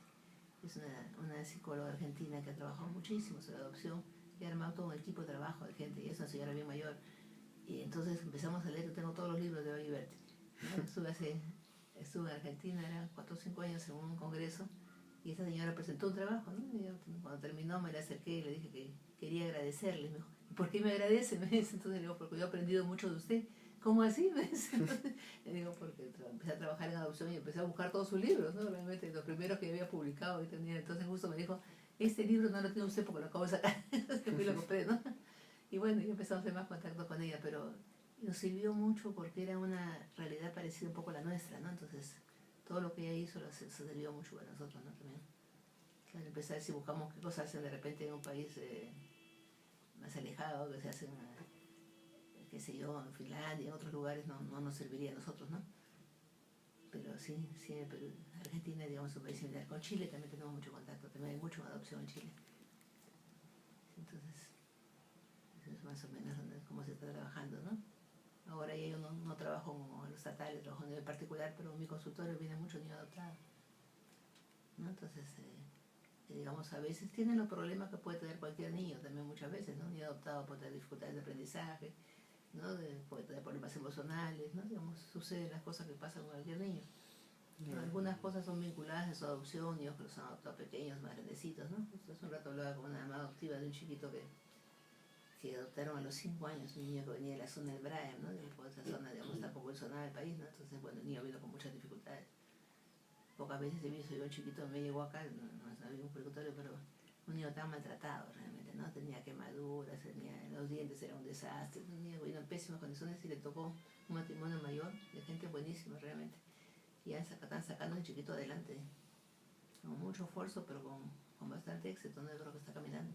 es una psicóloga argentina que ha trabajado muchísimo sobre adopción y ha armado todo un equipo de trabajo de gente, y es una señora bien mayor. Y entonces empezamos a leer, yo tengo todos los libros de Eva Guiberti, ¿no? Estuve en Argentina, eran 4 o 5 años en un congreso, y esa señora presentó un trabajo, ¿no? Y yo, cuando terminó me la acerqué y le dije que quería agradecerle. Me dijo, ¿por qué me agradece? Me dice, entonces le digo, porque yo he aprendido mucho de usted. ¿Cómo así? Me dice, entonces, le digo, porque empecé a trabajar en adopción y empecé a buscar todos sus libros, ¿no? Realmente los primeros que había publicado y tenía. Entonces justo me dijo, este libro no lo tiene usted porque lo acabo de sacar. Entonces fui y lo compré, ¿no? Y bueno, y empezamos a hacer más contacto con ella, pero nos sirvió mucho porque era una realidad parecida un poco a la nuestra, ¿no? Entonces todo lo que ella hizo se sirvió mucho para nosotros, ¿no? También. Claro, empezar si buscamos qué cosas hacen de repente en un país más alejado, que se hacen, qué sé yo, en Finlandia, en otros lugares, no nos serviría a nosotros, ¿no? Pero sí, pero Argentina, digamos, es un país similar. Con Chile también tenemos mucho contacto, también hay mucha adopción en Chile. Entonces, eso es más o menos cómo se está trabajando, ¿no? Ahora ya yo no trabajo en los estatales, trabajo a nivel particular, pero en mi consultorio viene mucho niño adoptado, ¿no? Entonces, que, digamos, a veces tienen los problemas que puede tener cualquier niño, también muchas veces, ¿no? Un niño adoptado puede tener dificultades de aprendizaje, ¿no? Puede tener problemas emocionales, ¿no? Digamos, suceden las cosas que pasan con cualquier niño. ¿No? Algunas cosas son vinculadas a su adopción, niños que los han adoptado pequeños, más grandecitos, ¿no? Hace un rato hablaba con una mamá adoptiva de un chiquito que adoptaron a los 5 años, un niño que venía de la zona del Brian, ¿no? De esa zona, digamos, tan convulsionada del país, ¿no? Entonces, bueno, el niño vino con muchas dificultades. Pocas veces he visto yo un chiquito, me llegó acá, no había un pericultorio, pero un niño tan maltratado realmente, ¿no? Tenía quemaduras, los dientes eran un desastre, un niño vino en pésimas condiciones y le tocó un matrimonio mayor, de gente buenísima realmente. Y ya están sacando al chiquito adelante, con mucho esfuerzo, pero con bastante éxito, ¿no? Yo creo que está caminando.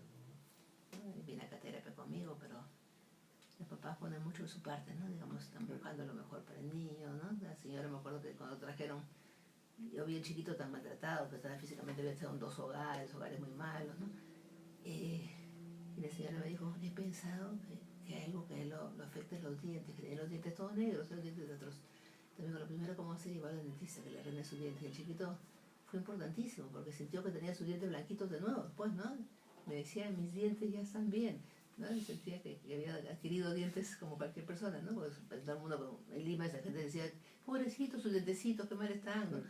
¿No? Viene acá a terapia conmigo, pero los papás ponen mucho de su parte, ¿no? Digamos, están buscando lo mejor para el niño, ¿no? La señora, me acuerdo que cuando trajeron, yo vi el chiquito tan maltratado, que estaba físicamente, había estado en 2 hogares muy malos, ¿no? Y la señora me dijo, he pensado que hay algo que lo afecta es los dientes, que tiene los dientes todos negros, los dientes de otros. Entonces, lo primero que vamos a hacer es llevar al dentista, que le arregle sus dientes. Y el chiquito fue importantísimo, porque sintió que tenía sus dientes blanquitos de nuevo, después, ¿no? Me decía, mis dientes ya están bien, ¿no? Y sentía que había adquirido dientes como cualquier persona, ¿no? Pues todo el mundo en Lima, esa gente decía, pobrecito, sus dentecitos, qué mal están, ¿no?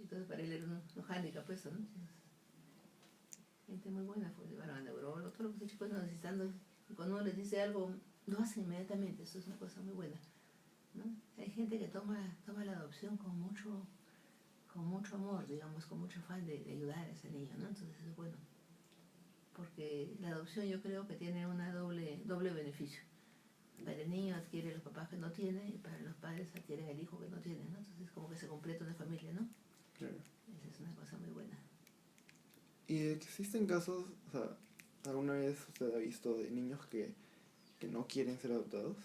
Entonces para él era un hándicap eso, ¿no? Gente muy buena, pues llevaron al neurólogo, todo lo que los chicos están necesitando, y cuando uno les dice algo, lo hacen inmediatamente, eso es una cosa muy buena, ¿no? Hay gente que toma la adopción con mucho amor, digamos, con mucho afán de ayudar a ese niño, ¿no? Entonces es bueno, porque la adopción yo creo que tiene una doble beneficio. Para el niño adquiere los papás que no tiene y para los padres adquieren el hijo que no tiene, ¿no? Entonces como que se completa una familia, ¿no? Claro. Esa es una cosa muy buena. ¿Y existen casos, o sea, alguna vez usted ha visto de niños que no quieren ser adoptados?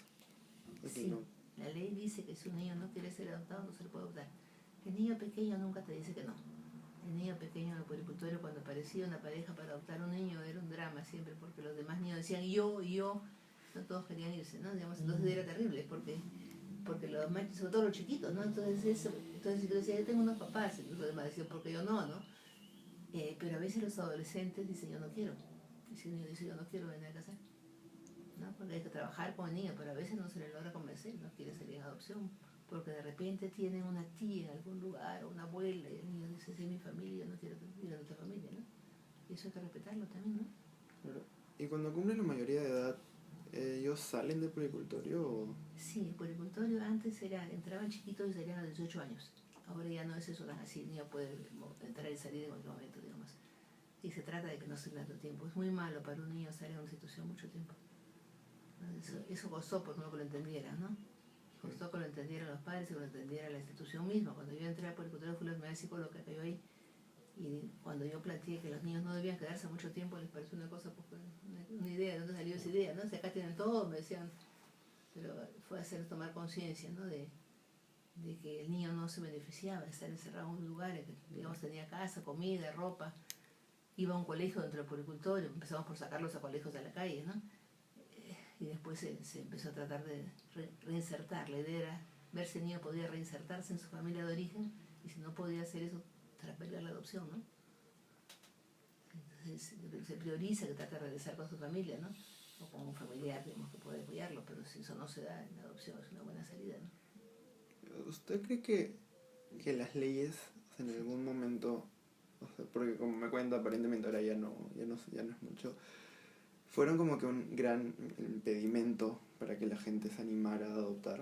Sí, la ley dice que si un niño no quiere ser adoptado no se le puede adoptar. El niño pequeño nunca te dice que no. El niño pequeño en el puericultorio, cuando aparecía una pareja para adoptar un niño, era un drama siempre, porque los demás niños decían yo, no todos querían irse, ¿no? Digamos, entonces era terrible, porque los demás, sobre todo los chiquitos, ¿no? Entonces si tú decías, yo tengo unos papás, entonces los demás decían, porque yo no, ¿no? Pero a veces los adolescentes dicen, yo no quiero. Y si un niño dice, yo no quiero venir a casa, ¿no? Porque hay que trabajar con el niño, pero a veces no se le logra convencer, no quiere salir en adopción, porque de repente tienen una tía en algún lugar, o una abuela, y el niño dice, sí, mi familia, yo no quiero ir a nuestra familia, ¿no? Y eso hay que respetarlo también, ¿no? Claro. ¿Y cuando cumplen la mayoría de edad, ellos salen del puericultorio o...? Sí, el puericultorio antes entraban chiquitos y salían a los 18 años. Ahora ya no es eso tan así, el niño puede entrar y salir en cualquier momento, digamos. Y se trata de que no se tanto tiempo. Es muy malo para un niño estar en una institución mucho tiempo. Eso costó por no que lo entendiera, ¿no? Costó que lo entendieran los padres y que lo entendiera la institución misma. Cuando yo entré al puericultorio fue la primera psicóloga que cayó ahí. Y cuando yo planteé que los niños no debían quedarse mucho tiempo, les pareció una cosa, pues, una idea, ¿de dónde salió esa idea? ¿No? Si acá tienen todo, me decían, pero fue hacer tomar conciencia, ¿no? De que el niño no se beneficiaba de estar encerrado en un lugar, que, digamos, tenía casa, comida, ropa, iba a un colegio dentro del puericultorio, empezamos por sacarlos a colegios de la calle, ¿no? Y después se empezó a tratar de reinsertar. La idea era ver si el niño podía reinsertarse en su familia de origen, y si no podía hacer eso, trasladar la adopción, ¿no? Entonces se prioriza que trata de regresar con su familia, ¿no? O con un familiar, digamos, que puede apoyarlo, pero si eso no se da, la adopción es una buena salida, ¿no? ¿Usted cree que las leyes en algún momento, o sea, porque como me cuenta, aparentemente ahora ya no es mucho, fueron como que un gran impedimento para que la gente se animara a adoptar?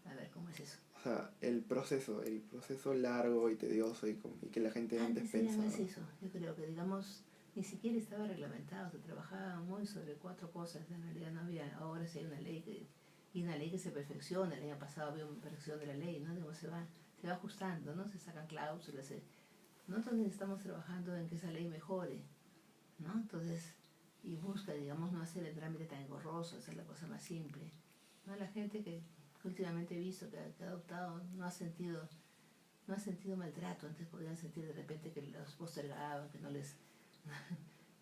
A ver, ¿cómo es eso? O sea, el proceso largo y tedioso y que la gente antes pensaba. No es eso. Yo creo que, digamos, ni siquiera estaba reglamentado, se trabajaba muy sobre 4 cosas, en realidad no había, ahora sí hay una ley que se perfecciona, el año pasado había una perfección de la ley, ¿no? Digamos, se va ajustando, ¿no? Se sacan cláusulas, ¿no? Entonces estamos trabajando en que esa ley mejore, ¿no? Entonces, y busca, digamos, no hacer el trámite tan engorroso, hacer la cosa más simple, ¿no? La gente que últimamente he visto que ha adoptado no ha sentido maltrato. Antes podían sentir de repente que los postergaban, que no les...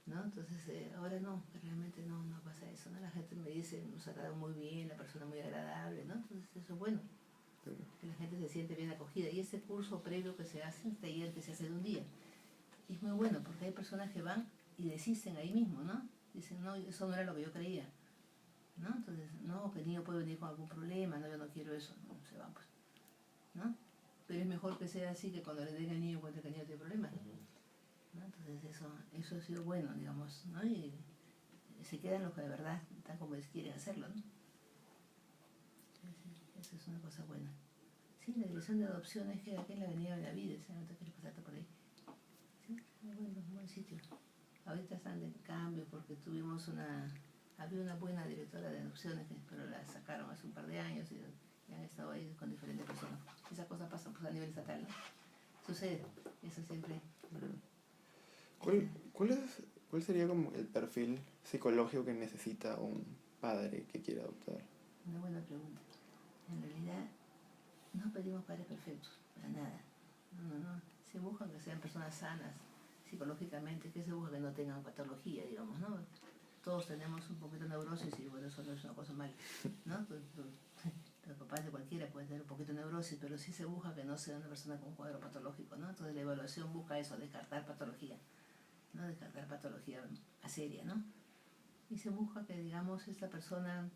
¿no? Entonces ahora no, realmente no pasa eso, ¿no? La gente me dice, nos ha tratado muy bien, la persona muy agradable, ¿no? Entonces eso es bueno, que la gente se siente bien acogida. Y ese curso previo que se hace, un taller que se hace de un día, Y es muy bueno porque hay personas que van y desisten ahí mismo, ¿no? Dicen, no, eso no era lo que yo creía, ¿no? Entonces, no, que el niño puede venir con algún problema, no, yo no quiero eso, no, se van pues, ¿no? Pero es mejor que sea así que cuando le den al niño encuentre que el niño tiene problemas, ¿no? Entonces eso ha sido bueno, digamos, ¿no? Y se quedan los que de verdad están como ellos quieren hacerlo, ¿no? Eso es una cosa buena. Sí, la dirección de adopciones queda aquí en la Avenida Benavides, no te quieres pasarte por ahí. Sí, muy bueno, un buen sitio. Ahorita están de cambio porque había una buena directora de adopciones, pero la sacaron hace un par de años y han estado ahí con diferentes personas. Esas cosas pasan pues, a nivel estatal, ¿no? Sucede, eso siempre. ¿Cuál sería como el perfil psicológico que necesita un padre que quiere adoptar? Una buena pregunta. En realidad, no pedimos padres perfectos, para nada. No. Se buscan que sean personas sanas psicológicamente, que se busca que no tengan patología, digamos, ¿no? Todos tenemos un poquito de neurosis y bueno, eso no es una cosa mala, ¿no? Los papás de cualquiera pueden tener un poquito de neurosis, pero sí se busca que no sea una persona con un cuadro patológico, ¿no? Entonces la evaluación busca eso, descartar patología, ¿no? Descartar patología seria, ¿no? Y se busca que, digamos, esta persona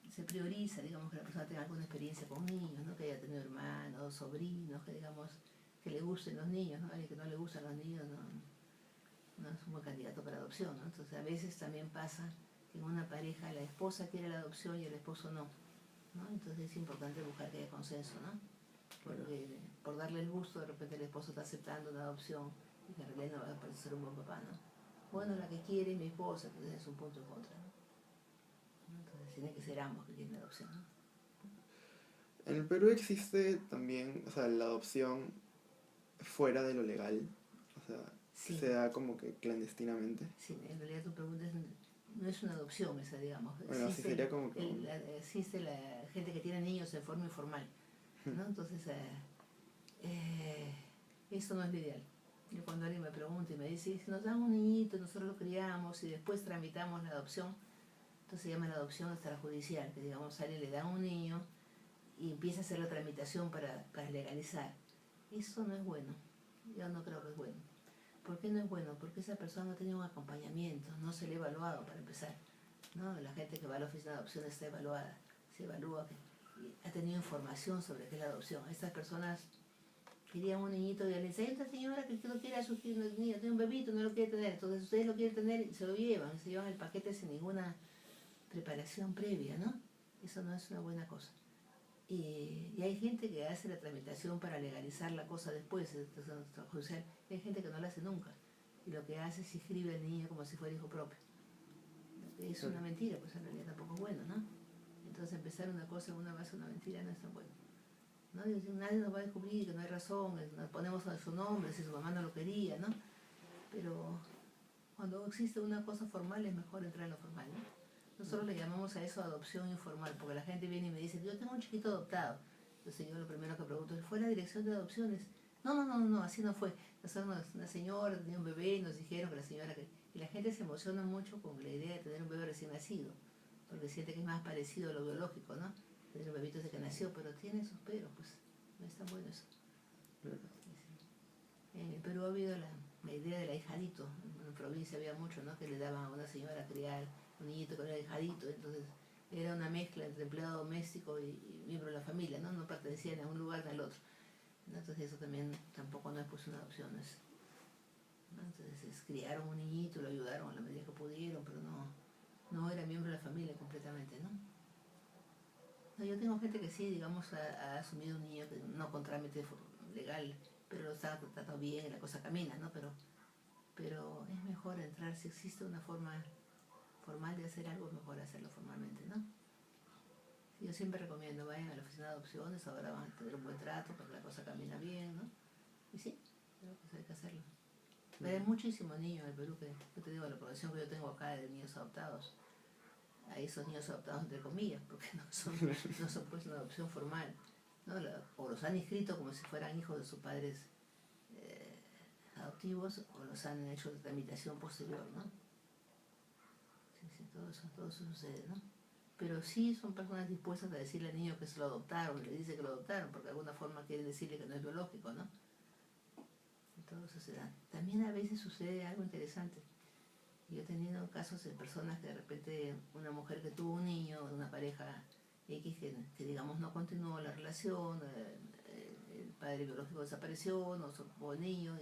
se prioriza, digamos, que la persona tenga alguna experiencia con niños, ¿no? Que haya tenido hermanos, sobrinos, que digamos, que le gusten los niños, ¿no? Y que no le gustan los niños, no es un buen candidato para adopción, ¿no? Entonces a veces también pasa que en una pareja la esposa quiere la adopción y el esposo no, ¿no? Entonces es importante buscar que haya consenso, ¿no? Porque por darle el gusto, de repente el esposo está aceptando una adopción y que en realidad no va a parecer un buen papá, ¿no? Bueno, la que quiere es mi esposa, entonces es un punto en contra, ¿no? Entonces tiene que ser ambos que quieren la adopción, ¿no? En el Perú existe también, o sea, la adopción fuera de lo legal, o sea, Sí. se da como que clandestinamente. Sí, en realidad tu pregunta no es una adopción esa, digamos. Bueno, así sería como que existe la gente que tiene niños de forma informal, ¿no? Entonces, eso no es lo ideal. Yo cuando alguien me pregunta y me dice, si nos dan un niñito, nosotros lo criamos y después tramitamos la adopción, entonces se llama la adopción extrajudicial, que digamos, a alguien le dan un niño y empieza a hacer la tramitación para legalizar. Eso no es bueno, yo no creo que es bueno. ¿Por qué no es bueno? Porque esa persona no tiene un acompañamiento, no se le ha evaluado para empezar, ¿no? La gente que va a la oficina de adopción está evaluada, se evalúa que ha tenido información sobre qué es la adopción. Estas personas querían un niñito y le dicen, hay esta señora que no quiere a su niño, tiene un bebito, no lo quiere tener, entonces ustedes lo quieren tener y se llevan el paquete sin ninguna preparación previa, ¿no? Eso no es una buena cosa. Y hay gente que hace la tramitación para legalizar la cosa después, extrajudicial. Hay gente que no la hace nunca. Y lo que hace es inscribe al niño como si fuera hijo propio. Es una mentira, pues en realidad tampoco es bueno, ¿no? Entonces empezar una cosa en una base de una mentira no es tan bueno, ¿no? Y nadie nos va a descubrir que no hay razón, nos ponemos a su nombre si su mamá no lo quería, ¿no? Pero cuando existe una cosa formal es mejor entrar en lo formal, ¿no? Nosotros le llamamos a eso adopción informal, porque la gente viene y me dice, yo tengo un chiquito adoptado. Entonces yo lo primero que pregunto es, ¿fue la dirección de adopciones? No, así no fue. Nosotros una señora tenía un bebé y nos dijeron que la señora... Y la gente se emociona mucho con la idea de tener un bebé recién nacido, porque siente que es más parecido a lo biológico, ¿no? Tener un bebito desde que nació, pero tiene sus peros, pues no es tan bueno eso. En el Perú ha habido la idea del ahijadito. En provincia había mucho, ¿no? Que le daban a una señora a criar un niñito con el ahijadito, entonces era una mezcla entre empleado doméstico y miembro de la familia, ¿no? No pertenecían a un lugar ni al otro, ¿no? Entonces eso también tampoco no es pues una adopción, ¿no? Entonces criaron un niñito, lo ayudaron a la medida que pudieron, pero no era miembro de la familia completamente, ¿no? No, yo tengo gente que sí, digamos, ha asumido un niño que no con trámite legal, pero lo está tratando bien y la cosa camina, ¿no? Pero es mejor entrar, si existe una forma formal de hacer algo, es mejor hacerlo formalmente, ¿no? Yo siempre recomiendo, vayan a la oficina de adopciones, ahora van a tener un buen trato porque la cosa camina bien, ¿no? Y sí, creo que eso hay que hacerlo. Pero hay muchísimos niños en el Perú que, yo te digo, la población que yo tengo acá de niños adoptados, hay esos niños adoptados entre comillas, porque no son pues una adopción formal, ¿no? O los han inscrito como si fueran hijos de sus padres adoptivos, o los han hecho de tramitación posterior, ¿no? Sí, todo eso sucede, ¿no? Pero sí son personas dispuestas a decirle al niño que se lo adoptaron, le dice que lo adoptaron, porque de alguna forma quieren decirle que no es biológico, ¿no? toda sociedad. También a veces sucede algo interesante. Yo he tenido casos de personas que de repente, una mujer que tuvo un niño, una pareja X que digamos no continuó la relación, el padre biológico desapareció, no tuvo el niño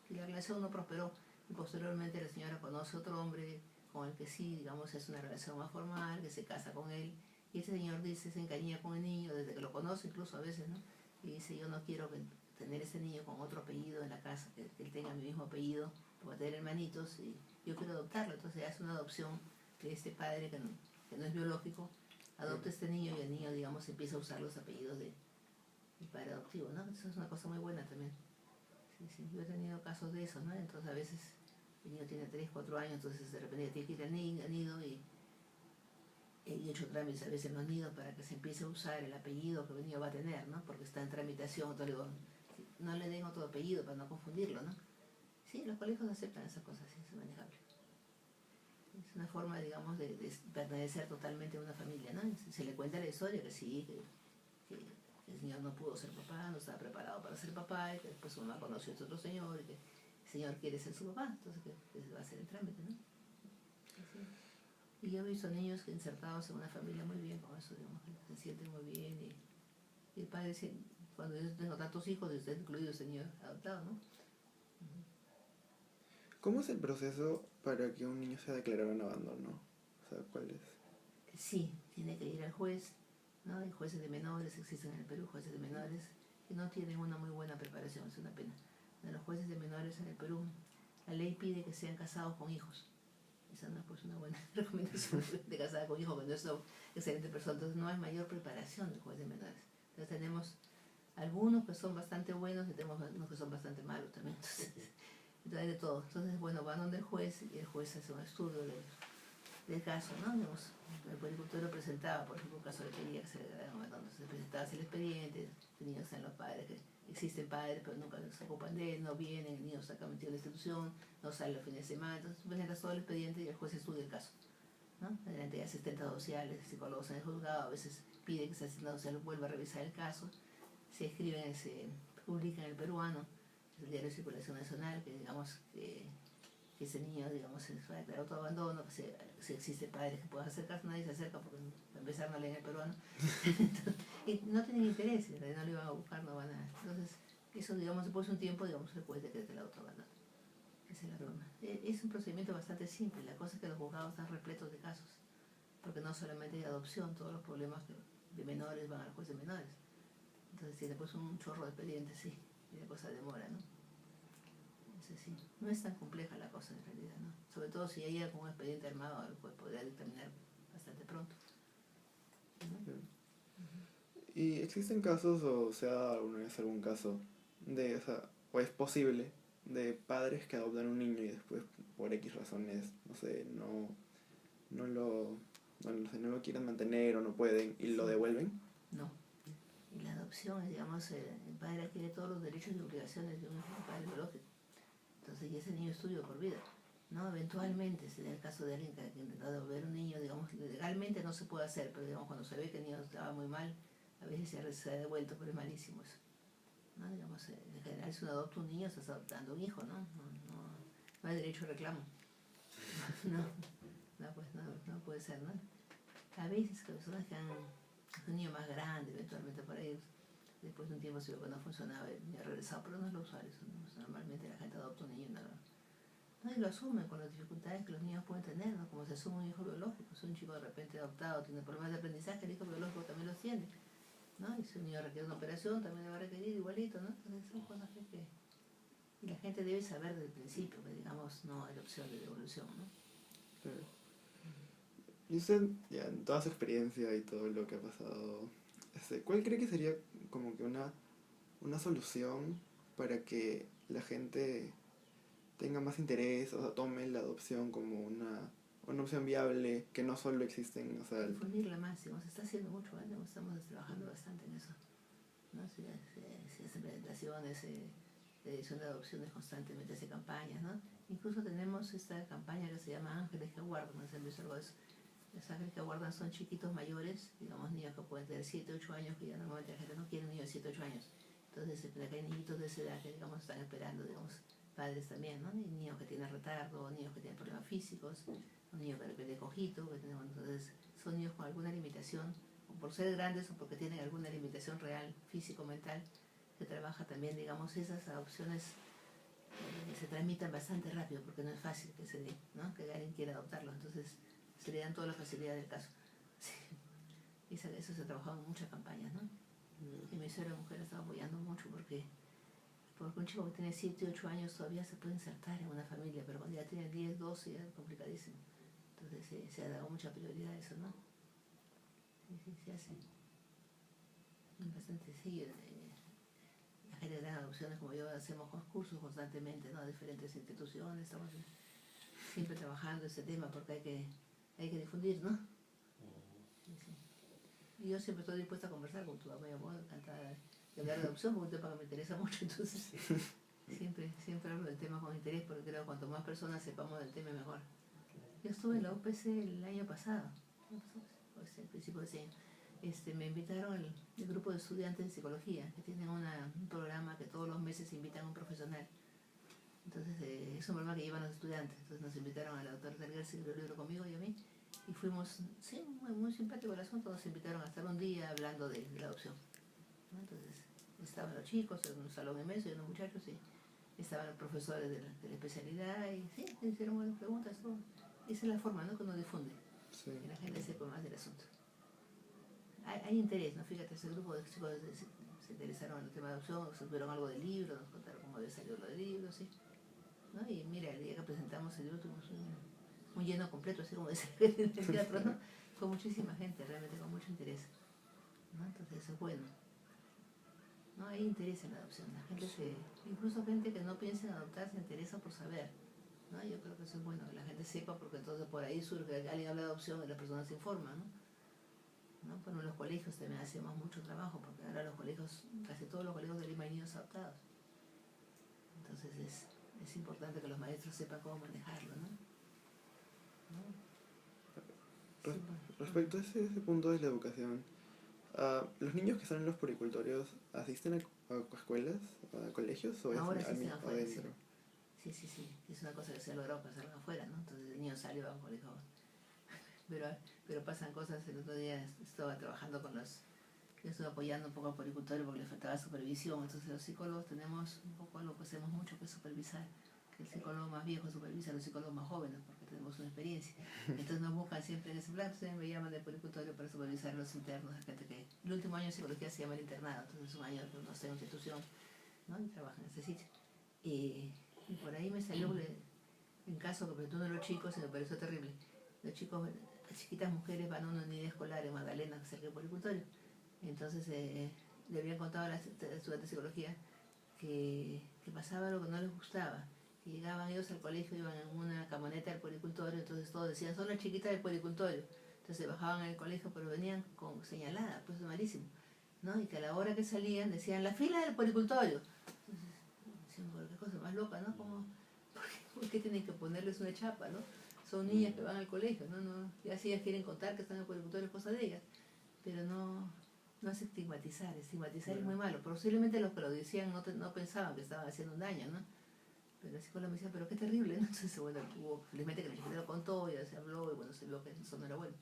y la relación no prosperó. Y posteriormente la señora conoce a otro hombre con el que sí, digamos, es una relación más formal, que se casa con él. Y ese señor dice, se encariña con el niño desde que lo conoce, incluso a veces, ¿no? Y dice, yo no quiero tener ese niño con otro apellido en la casa, que él tenga mi mismo apellido, porque tener hermanitos, y yo quiero adoptarlo. Entonces hace una adopción de este padre que no es biológico, adopta este niño y el niño, digamos, empieza a usar los apellidos del padre adoptivo, ¿no? Eso es una cosa muy buena también. Sí, sí, yo he tenido casos de eso, ¿no? Entonces a veces el niño tiene 3, 4 años, entonces de repente tiene que ir al nido y he hecho trámites a veces en los nidos para que se empiece a usar el apellido que el niño va a tener, ¿no? Porque está en tramitación, entonces digo, no le den otro apellido para no confundirlo, ¿no? Sí, los colegios aceptan esas cosas, sí, es manejable. Es una forma, digamos, de pertenecer totalmente a una familia, ¿no? Se le cuenta la historia que sí, que el señor no pudo ser papá, no estaba preparado para ser papá, y que después uno conoció a este otro señor, y que el señor quiere ser su papá, entonces que se va a hacer el trámite, ¿no? Así. Y yo he visto niños que insertados en una familia muy bien con eso, digamos, que se sienten muy bien, y el padre dice, cuando yo tengo tantos hijos, usted incluido el señor adoptado, ¿no? ¿Cómo es el proceso para que un niño sea declarado en abandono? O sea, ¿cuál es? Sí, tiene que ir al juez, ¿no? Hay jueces de menores, existen en el Perú jueces de menores que no tienen una muy buena preparación, es una pena. De los jueces de menores en el Perú, la ley pide que sean casados con hijos. Esa no es pues una buena recomendación de casada con hijos, que no es una excelente persona. Entonces no hay mayor preparación del juez de menores. Entonces tenemos algunos que son bastante buenos y tenemos algunos que son bastante malos también. Entonces de todo. Entonces, bueno, van donde el juez y el juez hace un estudio del caso, ¿no? Digamos, el puericultor lo presentaba, por ejemplo, un caso de pedía que se le donde se presentaba así el expediente, el niño está en los padres, que existen padres, pero nunca se ocupan de él, no vienen, el niño está acá metido en la institución, no sale los fines de semana, entonces presentas todo el expediente y el juez estudia el caso, ¿no? Adelante hay asistentes sociales, psicólogos en el juzgado, a veces pide que ese asistente social vuelva a revisar el caso, se escribe, se publica en el peruano, es el diario de circulación nacional, que digamos que ese niño, digamos, se va a declarar autoabandono, que si existe padres que puedan acercarse, nadie se acerca porque para empezar no leen el peruano. Y no tienen interés, en realidad no lo iban a buscar, no van a... Entonces, eso, digamos, después de un tiempo, digamos, se puede decretar el autoabandono. Esa es la forma. Es un procedimiento bastante simple, la cosa es que los juzgados están repletos de casos, porque no solamente hay adopción, todos los problemas de menores van al juez de menores. Entonces tiene pues un chorro de expedientes, sí, y la cosa demora, ¿no? Sí. No es tan compleja la cosa en realidad, ¿no? Sobre todo si hay algún expediente armado, pues podría dictaminar bastante pronto, ¿no? ¿Y existen casos o se ha dado alguna vez algún caso de, o sea, o es posible, de padres que adoptan un niño y después por X razones, no sé, no lo quieren mantener o no pueden y lo devuelven? No. Y la adopción es, digamos, el padre adquiere todos los derechos y obligaciones de un padre biológico. Entonces, y ese niño estudia por vida, ¿no? Eventualmente, si en el caso de alguien que intenta devolver un niño, digamos, legalmente no se puede hacer, pero digamos, cuando se ve que el niño estaba muy mal, a veces se ha devuelto, pero es malísimo eso, ¿no? Digamos, en general, si uno adopta un niño, estás adoptando un hijo, ¿no? No hay derecho a reclamo. Pues no puede ser, ¿no? A veces, que personas que han un niño más grande, eventualmente para ellos, después de un tiempo se ve que no funcionaba y ha regresado, pero no es lo usual eso, ¿no? Normalmente la gente adopta un niño y lo asumen con las dificultades que los niños pueden tener, ¿no? Como se asume un hijo biológico, si un chico de repente adoptado tiene problemas de aprendizaje, el hijo biológico también los tiene, ¿no? Y si un niño requiere una operación, también le va a requerir igualito, ¿no? Entonces son cosas que y la gente debe saber desde el principio, que digamos no hay opción de devolución, ¿no? Claro. Y usted, ya en toda su experiencia y todo lo que ha pasado, ¿cuál cree que sería como que una solución para que la gente tenga más interés, o sea, tome la adopción como una opción viable, que no solo existen, o sea... Difundirla más, digamos, se está haciendo mucho, ¿vale? Estamos trabajando bastante en eso, ¿no? Se hacen presentaciones, de edición de adopciones constantemente, hace campañas, ¿no? Incluso tenemos esta campaña que se llama Ángeles que Aguardan, ¿no? ¿Se han visto algo de eso? Los ángeles que aguardan son chiquitos mayores, digamos niños que pueden tener 7, 8 años, que ya normalmente la gente no quiere niños de 7, 8 años. Entonces, hay niñitos de esa edad que, digamos, están esperando, digamos, padres también, ¿no? Niños que tienen retardo, niños que tienen problemas físicos, un niño que de repente es cojito, entonces son niños con alguna limitación, o por ser grandes o porque tienen alguna limitación real, físico-mental, se trabaja también, digamos, esas adopciones se tramitan bastante rápido porque no es fácil que se dé, ¿no? Que alguien quiera adoptarlos, entonces se le dan todas las facilidades del caso. Sí. Y eso se ha trabajado en muchas campañas, ¿no? Y mi suegra mujer estaba apoyando mucho porque un chico que tiene 7, 8 años todavía se puede insertar en una familia, pero cuando ya tiene 10, 12 ya es complicadísimo. Entonces se ha dado mucha prioridad a eso, ¿no? Sí, se hace. Bastante, sí. La gente de las adopciones como yo hacemos cursos constantemente, ¿no? Diferentes instituciones, estamos siempre trabajando ese tema porque hay que difundir, ¿no? Sí, sí. Y yo siempre estoy dispuesta a conversar con tu mamá, encantada de hablar de adopción, porque es un tema que me interesa mucho, entonces siempre hablo del tema con interés, porque creo que cuanto más personas sepamos del tema, mejor. Yo estuve en la UPC el año pasado, el principio de ese año. Me invitaron el grupo de estudiantes de psicología, que tienen un programa que todos los meses invitan a un profesional. Entonces es un programa que llevan los estudiantes. Entonces nos invitaron a la doctora Terguer, que escribió el libro conmigo y a mí, y fuimos, sí, muy simpático el asunto, nos invitaron a estar un día hablando de la adopción, ¿no? Entonces estaban los chicos en un salón inmenso y unos muchachos, y estaban los profesores de la especialidad, y sí, hicieron buenas preguntas, todo. Y esa es la forma, ¿no?, que uno difunde, sí, que la gente sepa más del asunto. Hay interés, ¿no? Fíjate, ese grupo de chicos se interesaron en el tema de adopción, supieron algo del libro, nos contaron cómo había salido lo del libro, ¿sí? ¿No? Y mira, el día que presentamos el libro tuvimos un lleno completo, así como dice en el teatro, ¿no? Fue muchísima gente, realmente con mucho interés, ¿no? Entonces eso es bueno, ¿no? Hay interés en la adopción, la gente incluso gente que no piensa en adoptar se interesa por saber, ¿no? Yo creo que eso es bueno, que la gente sepa, porque entonces por ahí surge, alguien habla de adopción y la persona se informa, ¿no? Bueno, en los colegios también hacemos mucho trabajo, porque ahora los colegios, casi todos los colegios de Lima hay niños adoptados, entonces es importante que los maestros sepan cómo manejarlo, ¿no? Respecto a ese punto de la educación, ¿los niños que están en los puericultorios asisten a escuelas, a colegios o ahora es asisten afuera, adentro? Sí, es una cosa que se ha logrado pasar afuera, ¿no? Entonces el niño sale y va a un colegio. Pero pasan cosas. El otro día estaba trabajando con yo estuve apoyando un poco al puericultorio porque le faltaba supervisión. Entonces los psicólogos tenemos un poco algo que hacemos mucho, que es supervisar. Que el psicólogo más viejo supervisa a los psicólogos más jóvenes, porque tenemos una experiencia. Entonces nos buscan siempre en ese plan. Entonces me llaman del puericultorio para supervisar a los internos, a gente que el último año de psicología se llama el internado, entonces es un año que uno está en institución, ¿no? Y trabaja en ese sitio. Y por ahí me salió en caso que preguntó uno de los chicos y me pareció terrible. Los chicos, las chiquitas mujeres van a una unidad escolar en Magdalena, cerca del puericultorio. Entonces le habían contado a las estudiantes de psicología que pasaba algo que no les gustaba. Que llegaban ellos al colegio, iban en una camioneta del puericultorio, entonces todos decían, son las chiquitas del puericultorio. Entonces se bajaban en el colegio, pero venían con señalada, pues es malísimo, ¿no? Y que a la hora que salían decían, la fila del puericultorio. Entonces, decían, qué cosa más loca, ¿no? ¿Por qué tienen que ponerles una chapa, no? Son niñas que van al colegio, ¿no? Ya si ellas quieren contar que están en el puericultorio es cosa de ellas, pero no es estigmatizar es muy malo. Posiblemente los que lo decían no pensaban que estaban haciendo un daño, ¿no? Pero el psicólogo me decía, pero qué terrible, ¿no? Entonces, bueno, felizmente que la chiquita lo contó, ya se habló, y bueno, se vio que eso no era bueno,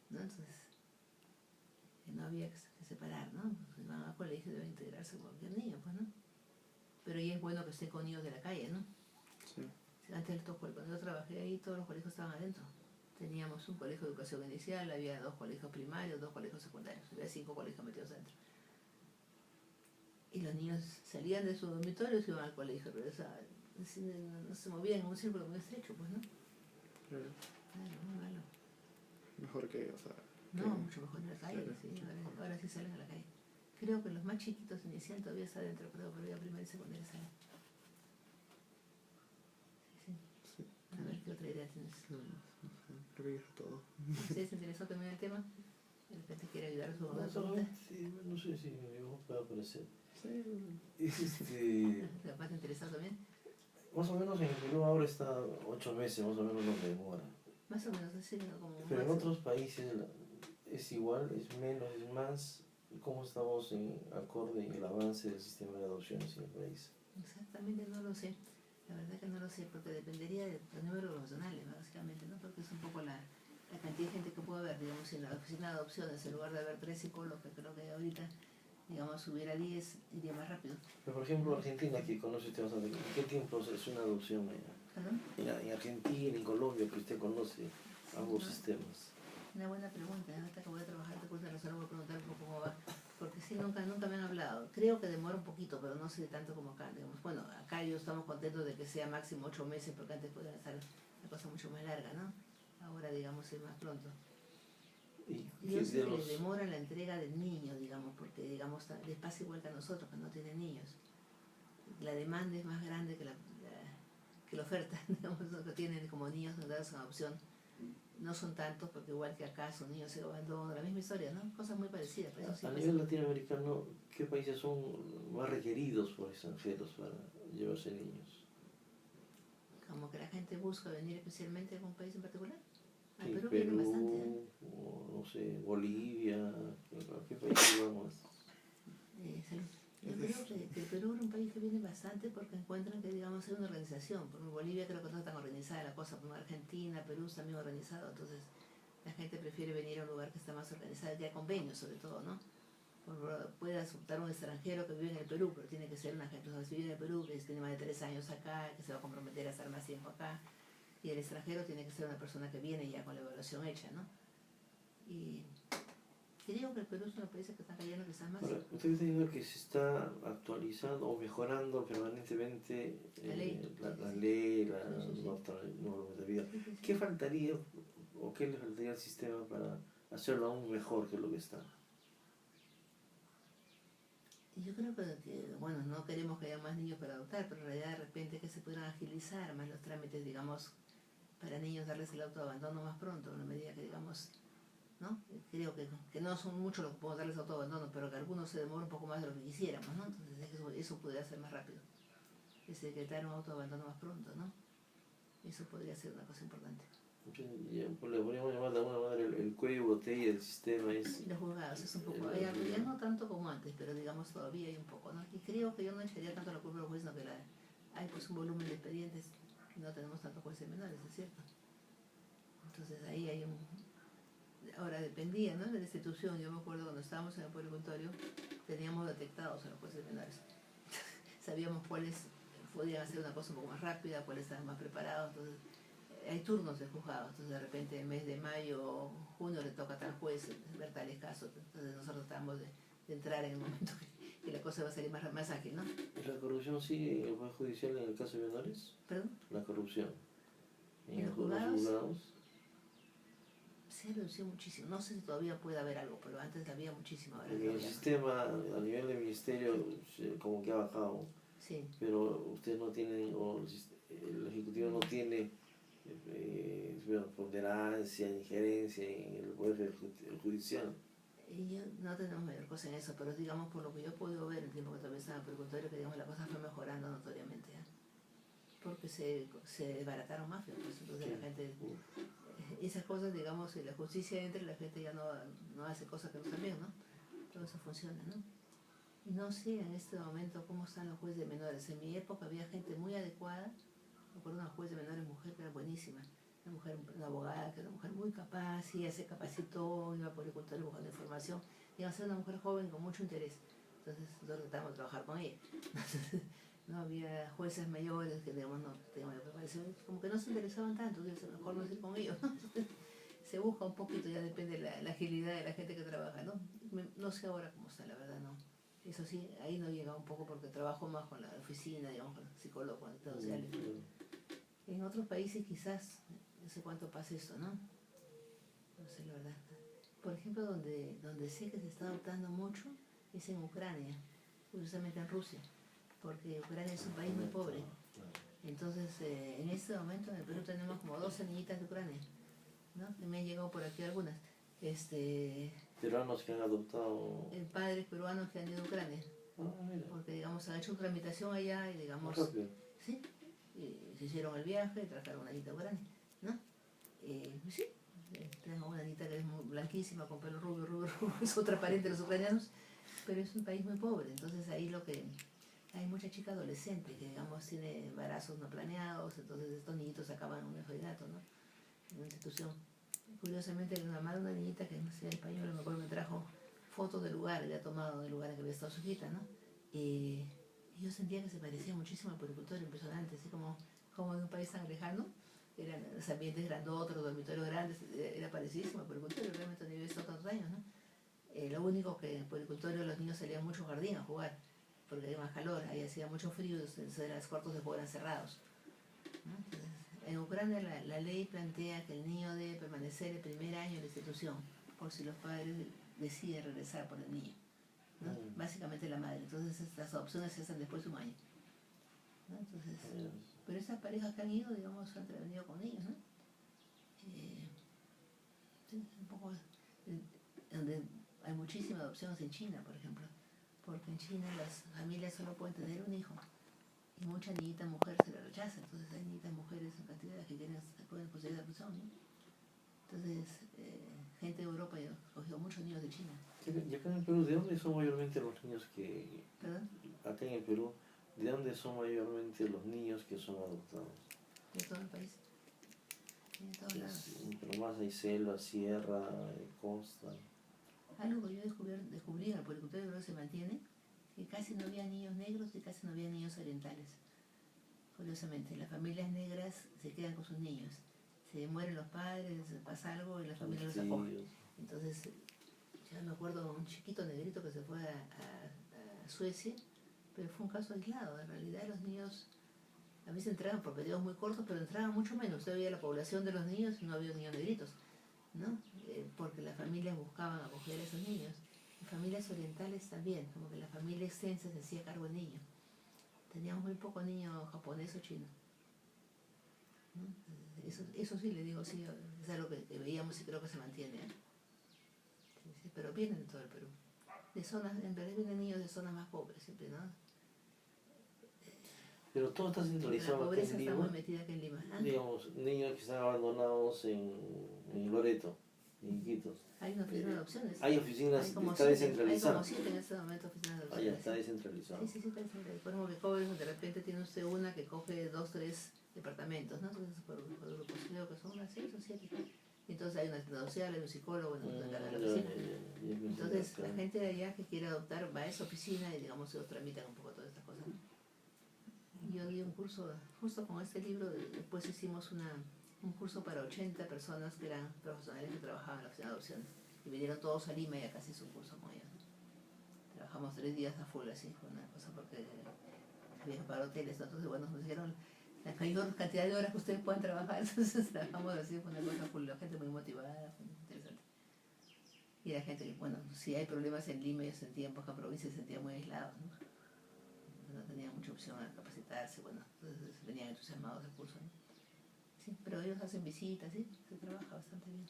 ¿no? Entonces, no había que separar, ¿no? Si van al colegio deben integrarse con cualquier niño, pues, ¿no? Pero y es bueno que estén con niños de la calle, ¿no? Sí. Antes, cuando yo trabajé ahí, todos los colegios estaban adentro. Teníamos un colegio de educación inicial, había 2 colegios primarios, 2 colegios secundarios, había 5 colegios metidos adentro. Y los niños salían de sus dormitorios y iban al colegio, regresaban. No se movían en un círculo muy estrecho, pues, ¿no? Claro. Muy malo. Mejor que, o sea... mucho mejor en la calle, claro, sí. Ahora sí salen a la calle. Creo que los más chiquitos inicial todavía está adentro, pero ya primaria y secundaria salen. Sí. A ver, ¿qué otra idea tienes? Creo que es todo. ¿Ustedes se interesó también el tema? ¿De repente quiere ayudar a su mamá? Sí, no sé si yo puedo aparecer. Sí. ¿La parte interesada también? Más o menos en el Perú ahora está 8 meses, más o menos lo que demora. Más o menos, así como... Pero en otros países es igual, es menos, es más. ¿Cómo estamos en acorde en el avance del sistema de adopciones en el país? Exactamente, no lo sé. La verdad que no lo sé, porque dependería de los números profesionales, básicamente, ¿no? Porque es un poco la cantidad de gente que puede haber, digamos, en la oficina de adopciones, en lugar de haber 3 psicólogos, que creo que ahorita, digamos, si hubiera 10, iría más rápido. Pero por ejemplo, Argentina, que conoce usted bastante, ¿en qué tiempo es una adopción allá? ¿Perdón? En Argentina, en Colombia, que usted conoce ambos sistemas. Una buena pregunta, ahorita que voy a trabajar de curso de razón voy a preguntar un poco cómo va, porque sí, nunca me han hablado. Creo que demora un poquito, pero no sé tanto como acá, digamos. Bueno, acá yo estamos contentos de que sea máximo 8 meses, porque antes podía estar la cosa mucho más larga, ¿no? Ahora, digamos, es más pronto. ¿Y Yo sé que los... les demora la entrega del niño, digamos, porque, digamos, les pasa igual que a nosotros, que no tienen niños. La demanda es más grande que la oferta, digamos, los que tienen como niños dados en adopción. No son tantos, porque igual que acá son niños se abandonan, la misma historia, ¿no? Cosas muy parecidas. Pero eso sí A pasa. nivel latinoamericano, ¿qué países son más requeridos por extranjeros para llevarse niños? Como que la gente busca venir especialmente a algún país en particular. A Sí, Perú vienen bastante, ¿eh? o no sé, Bolivia, ¿a qué países vamos? Salud. El Perú era un país que viene bastante porque encuentran que, digamos, hay una organización. Por Bolivia creo que no está tan organizada la cosa, por Argentina, Perú está bien organizado, entonces la gente prefiere venir a un lugar que está más organizado, que hay convenios sobre todo, ¿no? Puede aceptar un extranjero que vive en el Perú, pero tiene que ser una gente que vive en el Perú, que tiene más de 3 años acá, que se va a comprometer a estar más tiempo acá, y el extranjero tiene que ser una persona que viene ya con la evaluación hecha, ¿no? Y creo que el Perú es uno de los países que están cayendo quizás más. Ahora, usted está diciendo que se está actualizando o mejorando permanentemente La ley. la ley, la Sí. normatividad. Sí, sí, sí. ¿Qué faltaría o qué le faltaría al sistema para hacerlo aún mejor que lo que está? Yo creo que, bueno, no queremos que haya más niños para adoptar, pero en realidad de repente que se pudieran agilizar más los trámites, digamos, para niños darles el autoabandono más pronto, en la medida que, digamos, ¿no? Creo que no son muchos los que podemos darles autoabandono, pero que algunos se demoran un poco más de lo que quisiéramos, ¿no? Entonces eso podría ser más rápido, que se decretara un autoabandono más pronto, ¿no? Eso podría ser una cosa importante. Le podríamos llamar de alguna manera el cuello botella del sistema es... Los juzgados es un poco, ya no tanto como antes, pero digamos todavía hay un poco, ¿no? Y creo que yo no echaría tanto la culpa a los jueces, sino que hay pues un volumen de expedientes y no tenemos tantos jueces menores, es cierto. Entonces ahí hay un... Ahora dependía, ¿no? De la institución. Yo me acuerdo cuando estábamos en el policontorio, teníamos detectados a los jueces menores. Sabíamos cuáles podían hacer una cosa un poco más rápida, cuáles estaban más preparados. Entonces, hay turnos de juzgados. Entonces, de repente, en el mes de mayo o junio le toca a tal juez ver tales casos. Entonces, nosotros tratamos de entrar en el momento que la cosa va a salir más ágil, ¿no? ¿La corrupción sigue en el Poder Judicial en el caso de menores? ¿Perdón? La corrupción. ¿En los juzgados? Se ha reducido muchísimo. No sé si todavía puede haber algo, pero antes había muchísimo. Ahora En el sistema, a nivel del ministerio, como que ha bajado. Sí. Pero usted no tiene, o el Ejecutivo no tiene ponderancia, injerencia en el Poder Judicial. Y no tenemos mayor cosa en eso, pero digamos, por lo que yo he podido ver el tiempo que todavía estaba en el preguntorio, que digamos la cosa fue mejorando notoriamente, ¿eh? Porque se desbarataron mafias, pues entonces la gente, esas cosas, digamos, si la justicia entra, la gente ya no hace cosas que no están bien, ¿no? Todo eso funciona, ¿no? Y no sé en este momento cómo están los jueces de menores. En mi época había gente muy adecuada. Me acuerdo de una juez de menores mujer que era buenísima. Una abogada que era una mujer muy capaz, y ella se capacitó, iba por el control buscando información. Iba a ser una mujer joven con mucho interés. Entonces nosotros tratamos de trabajar con ella. Entonces, no había jueces mayores que, digamos, no teníamos preparación, como que no se interesaban tanto, entonces mejor no ir con ellos, ¿no? Se busca un poquito, ya depende de la agilidad de la gente que trabaja, ¿no? No sé ahora cómo está, la verdad, no. Eso sí, ahí no llega un poco porque trabajo más con la oficina, digamos, con el psicólogo, con el social. En otros países quizás, no sé cuánto pasa esto, ¿no? No sé la verdad. Por ejemplo, donde sé que se está adoptando mucho es en Ucrania, curiosamente en Rusia, porque Ucrania es un país muy pobre. Entonces, en este momento en el Perú tenemos como 12 niñitas de Ucrania, ¿no? Que me han llegado por aquí algunas. Peruanos que han adoptado... Padres peruanos que han ido a Ucrania. Porque, digamos, han hecho una tramitación allá y, digamos... Sí, y se hicieron el viaje y trajeron una niñita a Ucrania, ¿no? Sí, tengo una niñita que es muy blanquísima, con pelo rubio, es otra pariente de los ucranianos, pero es un país muy pobre, entonces ahí hay mucha chica adolescente que, digamos, tiene embarazos no planeados, entonces estos niñitos acaban en un orfanato, ¿no? En una institución. Curiosamente, la mamá de una niñita que no sé española, me acuerdo, me trajo fotos del lugar, había tomado del lugar en que había estado su hijita, ¿no? Y yo sentía que se parecía muchísimo al puericultorio, impresionante, así como en un país tan lejano, eran los ambientes grandotes, los dormitorios grandes, era parecidísimo al puericultorio, realmente no había estado tantos años, ¿no? Lo único que en el puericultorio los niños salían mucho al jardín a jugar, porque había más calor, ahí hacía mucho frío, entonces los cuartos de juego eran cerrados, ¿no? Entonces, en Ucrania la ley plantea que el niño debe permanecer el primer año en la institución, por si los padres deciden regresar por el niño, ¿no? Básicamente la madre. Entonces las adopciones se hacen después de un año, ¿no? Entonces, pero esas parejas que han ido, digamos, han venido con niños, ¿no? Sí, un poco donde hay muchísimas adopciones en China, por ejemplo, porque en China las familias solo pueden tener un hijo y mucha niñita mujer se le rechaza, entonces hay niñitas mujeres en cantidad que pueden conseguir adopción, ¿no? Entonces, gente de Europa ya cogió muchos niños de China. Y acá en el Perú, ¿de dónde son mayormente los niños que... ¿Perdón? Acá en el Perú, ¿de dónde son mayormente los niños que son adoptados? De todo el país. De todos lados. Pero más hay selva, sierra, costa. Algo que yo descubrí en el puericultorio, creo que se mantiene, que casi no había niños negros y casi no había niños orientales. Curiosamente, las familias negras se quedan con sus niños. Se mueren los padres, pasa algo y la familia los acoge. Entonces, yo me acuerdo de un chiquito negrito que se fue a Suecia, pero fue un caso aislado. En realidad los niños a veces entraban por periodos muy cortos, pero entraban mucho menos. Usted veía la población de los niños y no había niños negritos, ¿no? Porque las familias buscaban acoger a esos niños. Y familias orientales también, como que la familia extensa se hacía cargo del niño. Teníamos muy pocos niños japonés o chino, ¿no? Eso sí, le digo, sí, es algo que veíamos y creo que se mantiene, ¿eh? Sí, sí, pero vienen de todo el Perú. De zonas, en realidad vienen niños de zonas más pobres siempre, ¿no? Pero todo está centralizado. La pobreza en está Lima, muy metida aquí en Lima. ¿Ah? digamos, niños que están abandonados en Loreto, en Iquitos. Hay una oficina de adopciones. Hay oficinas, como está 7, descentralizado. Hay como 7 en este momento oficinas de Ah, adopciones. ya está descentralizado. Sí, está descentralizado. Por ejemplo, que jóvenes, de repente tiene usted una que coge 2, 3 departamentos, ¿no? Entonces, por grupos, creo que son unas 6 o 7. Entonces hay una asistente social, hay un psicólogo, bueno, en cada oficina. Entonces, la gente de allá que quiere adoptar va a esa oficina y, digamos, ellos tramitan un poco todas estas cosas, ¿no? Yo di un curso, justo con este libro, después hicimos un curso para 80 personas que eran profesionales que trabajaban en la oficina de adopciones. Y vinieron todos a Lima y acá se hizo un curso con ellos, ¿no? Trabajamos 3 días a full, así, con una cosa porque había que pagar hoteles, ¿no? Entonces, bueno, nos dijeron la mayor cantidad de horas que ustedes puedan trabajar, entonces trabajamos así, con una cosa full, la gente muy motivada, fue interesante. Y la gente, bueno, si hay problemas en Lima, ellos sentían, porque en provincia se sentían muy aislados, ¿no? No tenían mucha opción a capacitarse, bueno, entonces venían entusiasmados del curso, ¿no? Sí, pero ellos hacen visitas, sí, se trabaja bastante bien.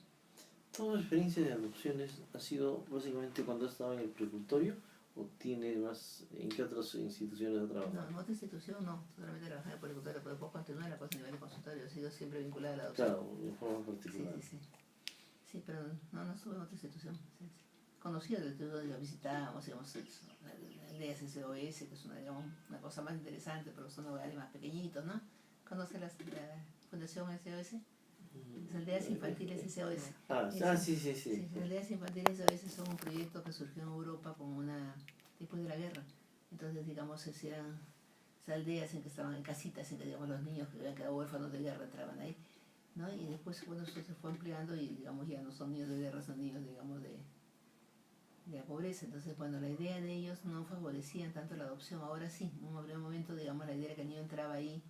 ¿Toda experiencia de adopciones ha sido básicamente cuando has estado en el precultorio o tiene más, en qué otras instituciones ha trabajado? No, en otra institución no, solamente trabajé en el puericultorio, pero después continué la cosa a nivel de consultorio, he sido siempre vinculada a la adopción. Claro, de forma particular. Sí. Sí, pero no estuve en otra institución. Sí. Conocí el instituto, lo visitábamos, digamos, aldeas SOS, que es una cosa más interesante, pero son lugares más pequeñitos, ¿no? ¿Conoce la Fundación SOS? Las aldeas infantiles SOS. Sí. Las aldeas infantiles SOS son un proyecto que surgió en Europa después de la guerra. Entonces, digamos, se hacían esas aldeas en que estaban en casitas, en que, digamos, los niños que habían quedado huérfanos de guerra entraban ahí, ¿no? Y después, bueno, eso se fue ampliando y, digamos, ya no son niños de guerra, son niños, digamos, de la pobreza. Entonces, bueno, la idea de ellos no favorecían tanto la adopción. Ahora sí, en un primer momento, digamos, la idea era que el niño entraba ahí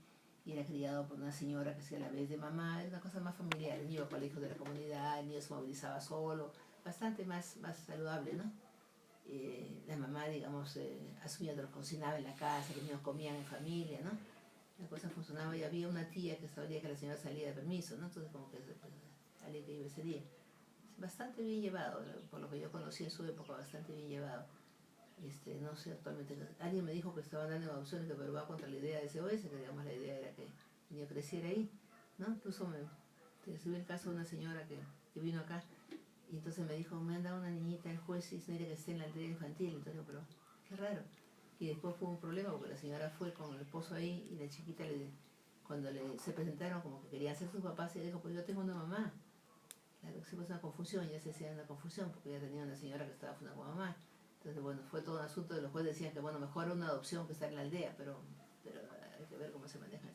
y era criado por una señora que hacía la vez de mamá, es una cosa más familiar. El niño iba a colegios de la comunidad, el niño se movilizaba solo, bastante más saludable, ¿no? La mamá, digamos, asumía que los cocinaba en la casa, los niños comían en familia, ¿no? La cosa funcionaba y había una tía que sabía que la señora salía de permiso, ¿no? Entonces, como que alguien que iba ese día. Bastante bien llevado, por lo que yo conocí en su época, bastante bien llevado. No sé, actualmente, alguien me dijo que estaban dando adopciones, pero va contra la idea de SOS, que, digamos, la idea era que el niño creciera ahí, ¿no? Incluso te recibí el caso de una señora que vino acá y entonces me dijo, me han dado una niñita el juez y se dice que esté en la aldea infantil. Entonces digo, pero qué raro. Y después fue un problema porque la señora fue con el esposo ahí y la chiquita cuando se presentaron como que querían ser sus papás, y ella dijo, pues yo tengo una mamá. Claro, se puso una confusión, ya se hacía una confusión porque ya tenía una señora que estaba fundada con mamá. Entonces, bueno, fue todo un asunto de los jueces decían que, bueno, mejor una adopción que estar en la aldea, pero hay que ver cómo se maneja.